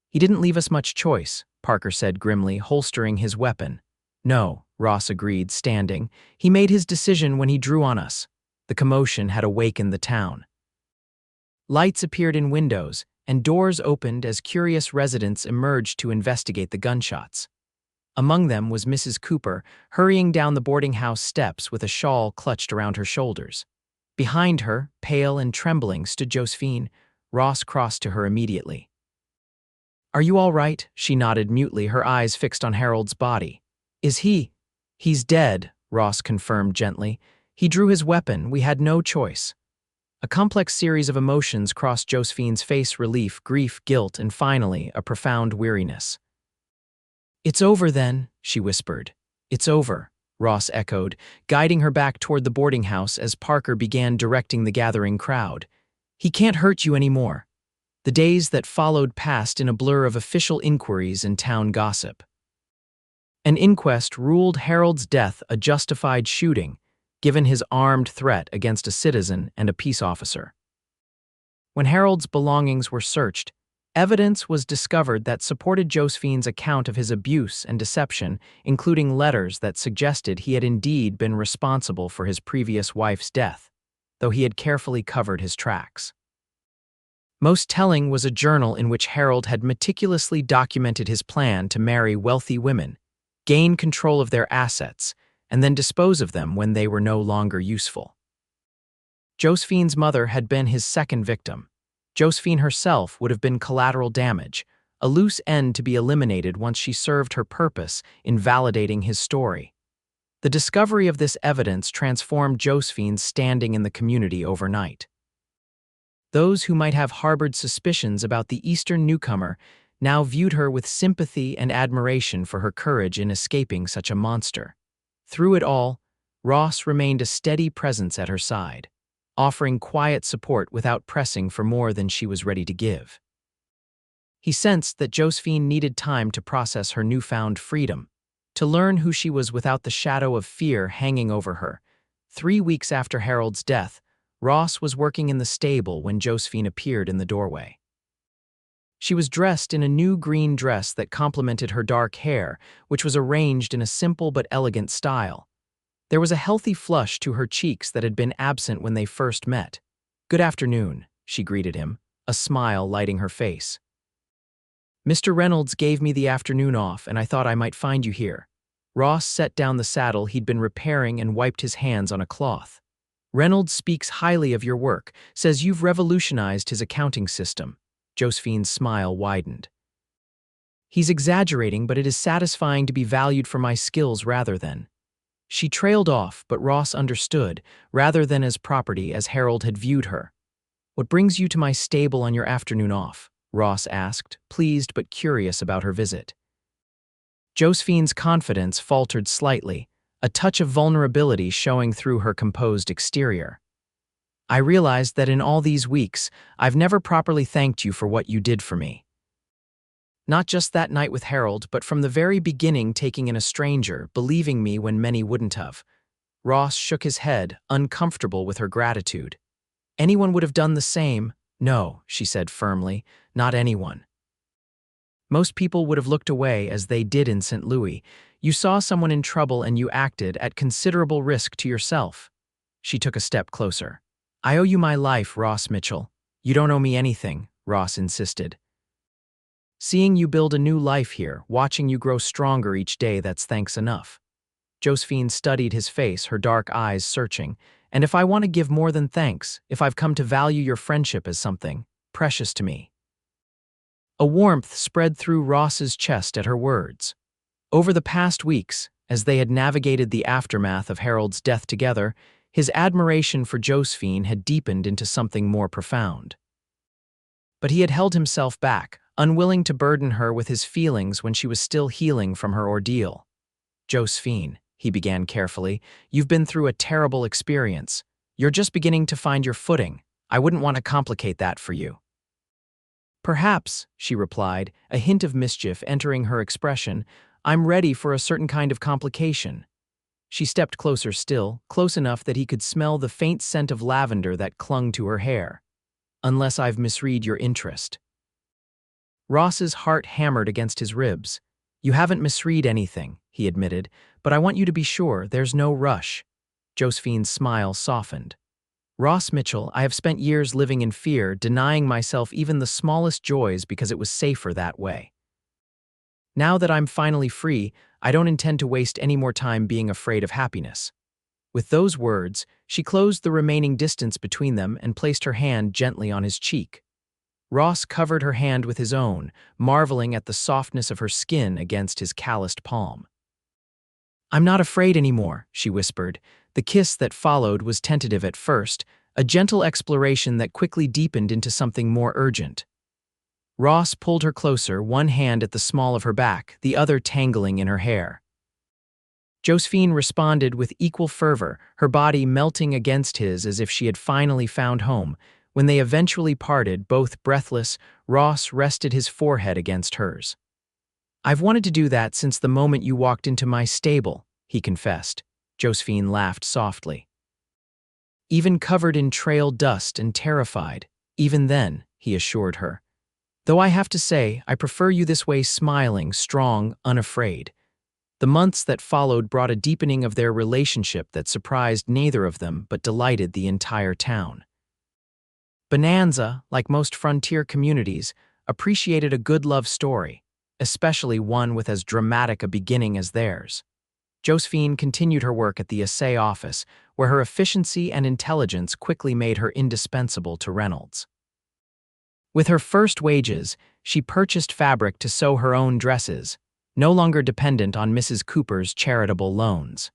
"He didn't leave us much choice," Parker said grimly, holstering his weapon. No, Ross agreed, standing. He made his decision when he drew on us. The commotion had awakened the town. Lights appeared in windows, and doors opened as curious residents emerged to investigate the gunshots. Among them was Mrs. Cooper, hurrying down the boarding house steps with a shawl clutched around her shoulders. Behind her, pale and trembling, stood Josephine. Ross crossed to her immediately. "Are you all right?" She nodded mutely, her eyes fixed on Harold's body. "Is he?" "He's dead," Ross confirmed gently. "He drew his weapon. We had no choice." A complex series of emotions crossed Josephine's face: relief, grief, guilt, and finally, a profound weariness. "It's over then," she whispered. "It's over," Ross echoed, guiding her back toward the boarding house as Parker began directing the gathering crowd. "He can't hurt you anymore." The days that followed passed in a blur of official inquiries and town gossip. An inquest ruled Harold's death a justified shooting, given his armed threat against a citizen and a peace officer. When Harold's belongings were searched, evidence was discovered that supported Josephine's account of his abuse and deception, including letters that suggested he had indeed been responsible for his previous wife's death, though he had carefully covered his tracks. Most telling was a journal in which Harold had meticulously documented his plan to marry wealthy women, gain control of their assets, and then dispose of them when they were no longer useful. Josephine's mother had been his second victim. Josephine herself would have been collateral damage, a loose end to be eliminated once she served her purpose in validating his story. The discovery of this evidence transformed Josephine's standing in the community overnight. Those who might have harbored suspicions about the Eastern newcomer now viewed her with sympathy and admiration for her courage in escaping such a monster. Through it all, Ross remained a steady presence at her side, offering quiet support without pressing for more than she was ready to give. He sensed that Josephine needed time to process her newfound freedom, to learn who she was without the shadow of fear hanging over her. 3 weeks after Harold's death, Ross was working in the stable when Josephine appeared in the doorway. She was dressed in a new green dress that complemented her dark hair, which was arranged in a simple but elegant style. There was a healthy flush to her cheeks that had been absent when they first met. "Good afternoon," she greeted him, a smile lighting her face. "Mr. Reynolds gave me the afternoon off, and I thought I might find you here." Ross set down the saddle he'd been repairing and wiped his hands on a cloth. "Reynolds speaks highly of your work, says you've revolutionized his accounting system." Josephine's smile widened. "He's exaggerating, but it is satisfying to be valued for my skills rather than." She trailed off, but Ross understood, rather than as property as Harold had viewed her. "What brings you to my stable on your afternoon off?" Ross asked, pleased but curious about her visit. Josephine's confidence faltered slightly, a touch of vulnerability showing through her composed exterior. "I realized that in all these weeks, I've never properly thanked you for what you did for me. Not just that night with Harold, but from the very beginning taking in a stranger, believing me when many wouldn't have." Ross shook his head, uncomfortable with her gratitude. "Anyone would have done the same." "No," she said firmly, "not anyone. Most people would have looked away as they did in St. Louis. You saw someone in trouble and you acted at considerable risk to yourself." She took a step closer. "I owe you my life, Ross Mitchell." "You don't owe me anything," Ross insisted. "Seeing you build a new life here, watching you grow stronger each day, that's thanks enough." Josephine studied his face, her dark eyes searching. "And if I want to give more than thanks, if I've come to value your friendship as something precious to me." A warmth spread through Ross's chest at her words. Over the past weeks, as they had navigated the aftermath of Harold's death together, his admiration for Josephine had deepened into something more profound. But he had held himself back, unwilling to burden her with his feelings when she was still healing from her ordeal. "Josephine," he began carefully, "you've been through a terrible experience. You're just beginning to find your footing. I wouldn't want to complicate that for you." "Perhaps," she replied, a hint of mischief entering her expression, "I'm ready for a certain kind of complication." She stepped closer still, close enough that he could smell the faint scent of lavender that clung to her hair. "Unless I've misread your interest." Ross's heart hammered against his ribs. You haven't misread anything, he admitted, but I want you to be sure there's no rush. Josephine's smile softened. Ross Mitchell, I have spent years living in fear, denying myself even the smallest joys because it was safer that way. Now that I'm finally free, I don't intend to waste any more time being afraid of happiness. With those words, she closed the remaining distance between them and placed her hand gently on his cheek. Ross covered her hand with his own, marveling at the softness of her skin against his calloused palm. I'm not afraid anymore, she whispered. The kiss that followed was tentative at first, a gentle exploration that quickly deepened into something more urgent. Ross pulled her closer, one hand at the small of her back, the other tangling in her hair. Josephine responded with equal fervor, her body melting against his as if she had finally found home. When they eventually parted, both breathless, Ross rested his forehead against hers. I've wanted to do that since the moment you walked into my stable, he confessed. Josephine laughed softly. Even covered in trail dust and terrified, even then, he assured her. Though I have to say, I prefer you this way, smiling, strong, unafraid. The months that followed brought a deepening of their relationship that surprised neither of them but delighted the entire town. Bonanza, like most frontier communities, appreciated a good love story, especially one with as dramatic a beginning as theirs. Josephine continued her work at the assay office, where her efficiency and intelligence quickly made her indispensable to Reynolds. With her first wages, she purchased fabric to sew her own dresses, no longer dependent on Mrs. Cooper's charitable loans.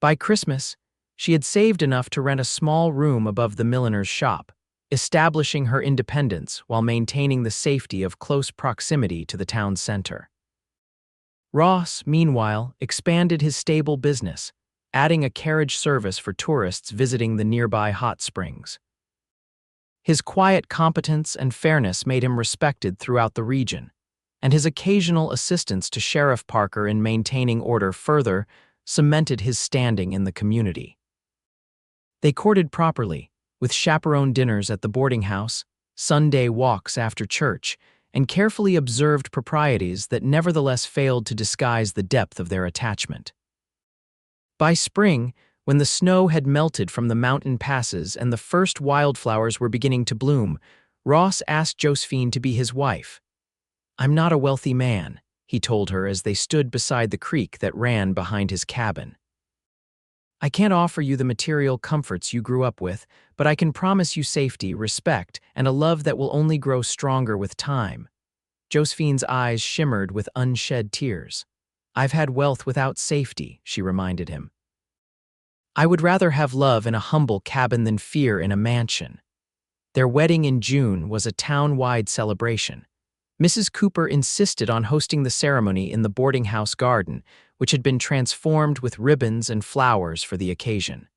By Christmas, she had saved enough to rent a small room above the milliner's shop, establishing her independence while maintaining the safety of close proximity to the town center. Ross, meanwhile, expanded his stable business, adding a carriage service for tourists visiting the nearby hot springs. His quiet competence and fairness made him respected throughout the region, and his occasional assistance to Sheriff Parker in maintaining order further cemented his standing in the community. They courted properly, with chaperone dinners at the boarding house, Sunday walks after church, and carefully observed proprieties that nevertheless failed to disguise the depth of their attachment. By spring, when the snow had melted from the mountain passes and the first wildflowers were beginning to bloom, Ross asked Josephine to be his wife. I'm not a wealthy man, he told her as they stood beside the creek that ran behind his cabin. I can't offer you the material comforts you grew up with, but I can promise you safety, respect, and a love that will only grow stronger with time. Josephine's eyes shimmered with unshed tears. I've had wealth without safety, she reminded him. I would rather have love in a humble cabin than fear in a mansion. Their wedding in June was a town-wide celebration. Mrs. Cooper insisted on hosting the ceremony in the boarding house garden, which had been transformed with ribbons and flowers for the occasion.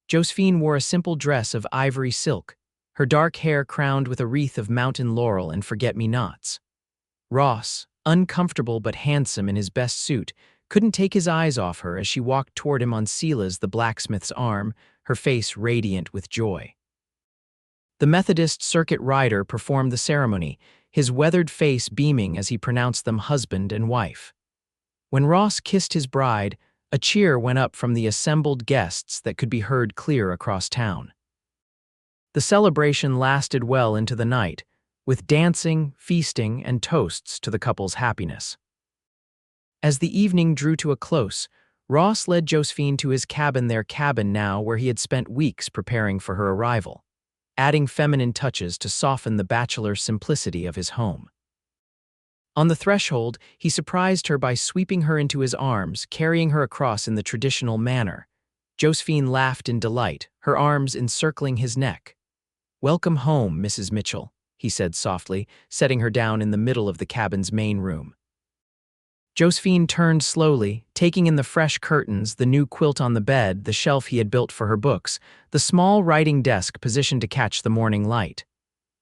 Josephine wore a simple dress of ivory silk, her dark hair crowned with a wreath of mountain laurel and forget-me-nots. Ross, uncomfortable but handsome in his best suit, couldn't take his eyes off her as she walked toward him on Sila's the blacksmith's arm, her face radiant with joy. The Methodist circuit rider performed the ceremony, his weathered face beaming as he pronounced them husband and wife. When Ross kissed his bride, a cheer went up from the assembled guests that could be heard clear across town. The celebration lasted well into the night, with dancing, feasting, and toasts to the couple's happiness. As the evening drew to a close, Ross led Josephine to his cabin, their cabin now where he had spent weeks preparing for her arrival, adding feminine touches to soften the bachelor simplicity of his home. On the threshold, he surprised her by sweeping her into his arms, carrying her across in the traditional manner. Josephine laughed in delight, her arms encircling his neck. Welcome home, Mrs. Mitchell, he said softly, setting her down in the middle of the cabin's main room. Josephine turned slowly, taking in the fresh curtains, the new quilt on the bed, the shelf he had built for her books, the small writing desk positioned to catch the morning light.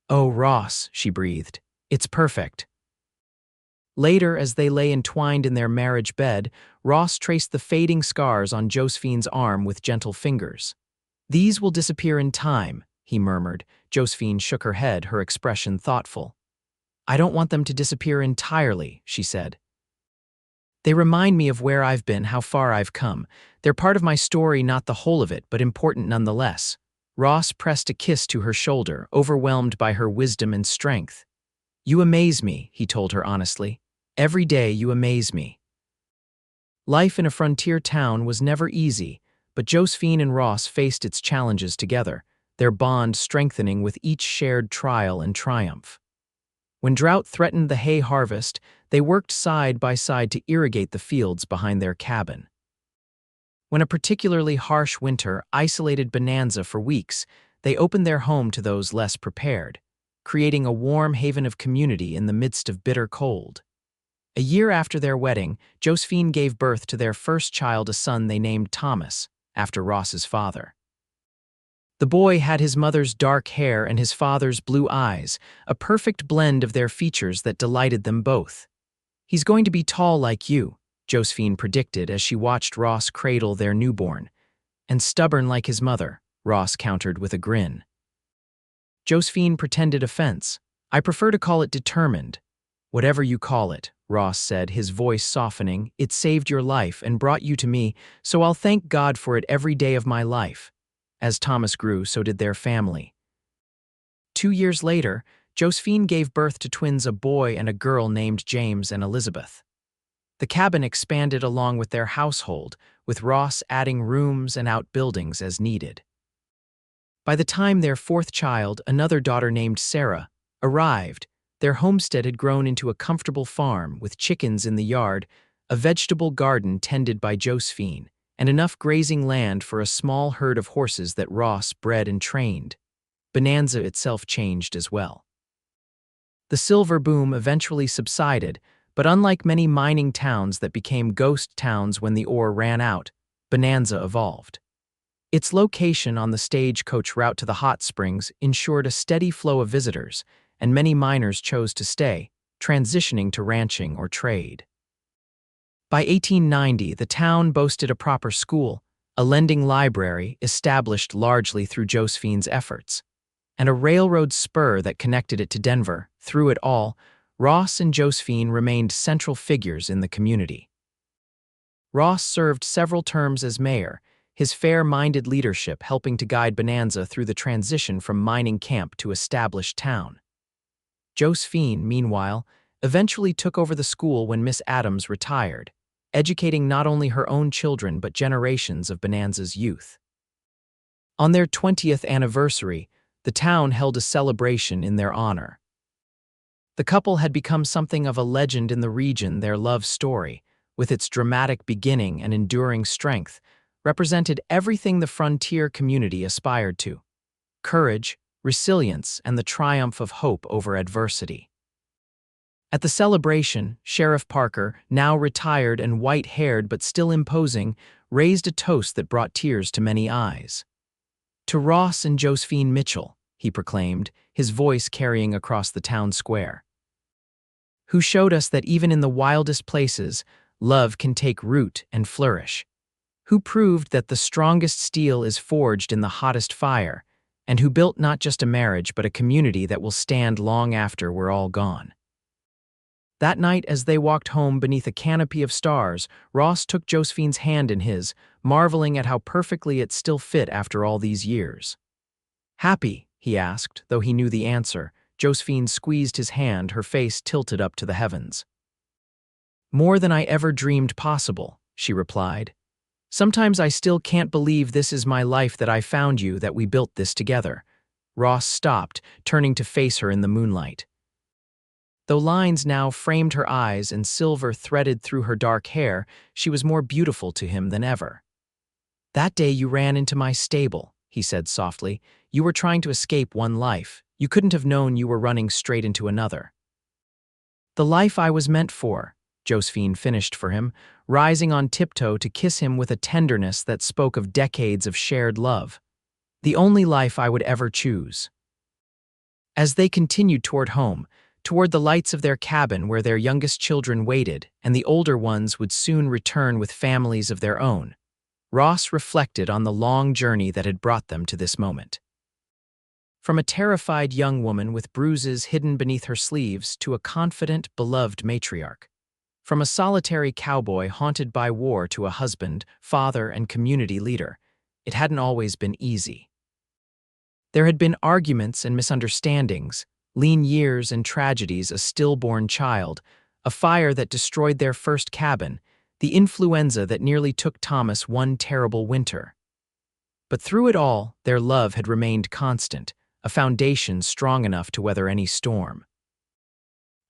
Oh, Ross, she breathed. It's perfect. Later, as they lay entwined in their marriage bed, Ross traced the fading scars on Josephine's arm with gentle fingers. These will disappear in time, he murmured. Josephine shook her head, her expression thoughtful. I don't want them to disappear entirely, she said. They remind me of where I've been, how far I've come. They're part of my story, not the whole of it, but important nonetheless. Ross pressed a kiss to her shoulder, overwhelmed by her wisdom and strength. You amaze me, he told her honestly. Every day you amaze me. Life in a frontier town was never easy, but Josephine and Ross faced its challenges together, their bond strengthening with each shared trial and triumph. When drought threatened the hay harvest, they worked side by side to irrigate the fields behind their cabin. When a particularly harsh winter isolated Bonanza for weeks, they opened their home to those less prepared, creating a warm haven of community in the midst of bitter cold. A year after their wedding, Josephine gave birth to their first child, a son they named Thomas, after Ross's father. The boy had his mother's dark hair and his father's blue eyes, a perfect blend of their features that delighted them both. He's going to be tall like you, Josephine predicted as she watched Ross cradle their newborn. And stubborn like his mother, Ross countered with a grin. Josephine pretended offense. I prefer to call it determined. Whatever you call it, Ross said, his voice softening. It saved your life and brought you to me, so I'll thank God for it every day of my life. As Thomas grew, so did their family. 2 years later, Josephine gave birth to twins, a boy and a girl named James and Elizabeth. The cabin expanded along with their household, with Ross adding rooms and outbuildings as needed. By the time their fourth child, another daughter named Sarah, arrived, their homestead had grown into a comfortable farm with chickens in the yard, a vegetable garden tended by Josephine, and enough grazing land for a small herd of horses that Ross bred and trained. Bonanza itself changed as well. The silver boom eventually subsided, but unlike many mining towns that became ghost towns when the ore ran out, Bonanza evolved. Its location on the stagecoach route to the hot springs ensured a steady flow of visitors, and many miners chose to stay, transitioning to ranching or trade. By 1890, the town boasted a proper school, a lending library established largely through Josephine's efforts, and a railroad spur that connected it to Denver. Through it all, Ross and Josephine remained central figures in the community. Ross served several terms as mayor, his fair-minded leadership helping to guide Bonanza through the transition from mining camp to established town. Josephine, meanwhile, eventually took over the school when Miss Adams retired, educating not only her own children but generations of Bonanza's youth. On their 20th anniversary, the town held a celebration in their honor. The couple had become something of a legend in the region. Their love story, with its dramatic beginning and enduring strength, represented everything the frontier community aspired to: courage, resilience, and the triumph of hope over adversity. At the celebration, Sheriff Parker, now retired and white-haired but still imposing, raised a toast that brought tears to many eyes. To Ross and Josephine Mitchell, he proclaimed, his voice carrying across the town square, who showed us that even in the wildest places, love can take root and flourish, who proved that the strongest steel is forged in the hottest fire, and who built not just a marriage but a community that will stand long after we're all gone. That night, as they walked home beneath a canopy of stars, Ross took Josephine's hand in his, marveling at how perfectly it still fit after all these years. Happy? He asked, though he knew the answer. Josephine squeezed his hand, her face tilted up to the heavens. More than I ever dreamed possible, she replied. Sometimes I still can't believe this is my life, that I found you, that we built this together. Ross stopped, turning to face her in the moonlight. Though lines now framed her eyes and silver threaded through her dark hair, she was more beautiful to him than ever. That day you ran into my stable, he said softly. You were trying to escape one life. You couldn't have known you were running straight into another. The life I was meant for, Josephine finished for him, rising on tiptoe to kiss him with a tenderness that spoke of decades of shared love. The only life I would ever choose. As they continued toward home, toward the lights of their cabin where their youngest children waited and the older ones would soon return with families of their own, Ross reflected on the long journey that had brought them to this moment. From a terrified young woman with bruises hidden beneath her sleeves to a confident, beloved matriarch. From a solitary cowboy haunted by war to a husband, father, and community leader, it hadn't always been easy. There had been arguments and misunderstandings, lean years and tragedies, a stillborn child, a fire that destroyed their first cabin, the influenza that nearly took Thomas one terrible winter. But through it all, their love had remained constant, a foundation strong enough to weather any storm.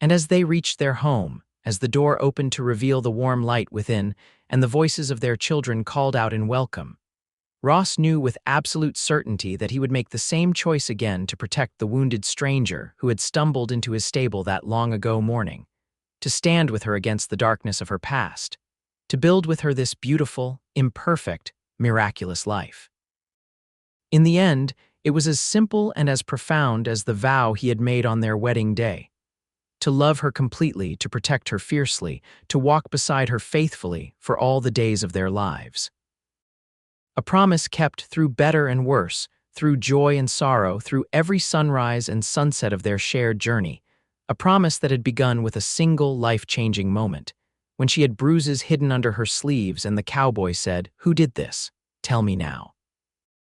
And as they reached their home, as the door opened to reveal the warm light within, and the voices of their children called out in welcome, Ross knew with absolute certainty that he would make the same choice again to protect the wounded stranger who had stumbled into his stable that long-ago morning, to stand with her against the darkness of her past, to build with her this beautiful, imperfect, miraculous life. In the end, it was as simple and as profound as the vow he had made on their wedding day. To love her completely, to protect her fiercely, to walk beside her faithfully for all the days of their lives. A promise kept through better and worse, through joy and sorrow, through every sunrise and sunset of their shared journey. A promise that had begun with a single life-changing moment, when she had bruises hidden under her sleeves and the cowboy said, "Who did this? Tell me now."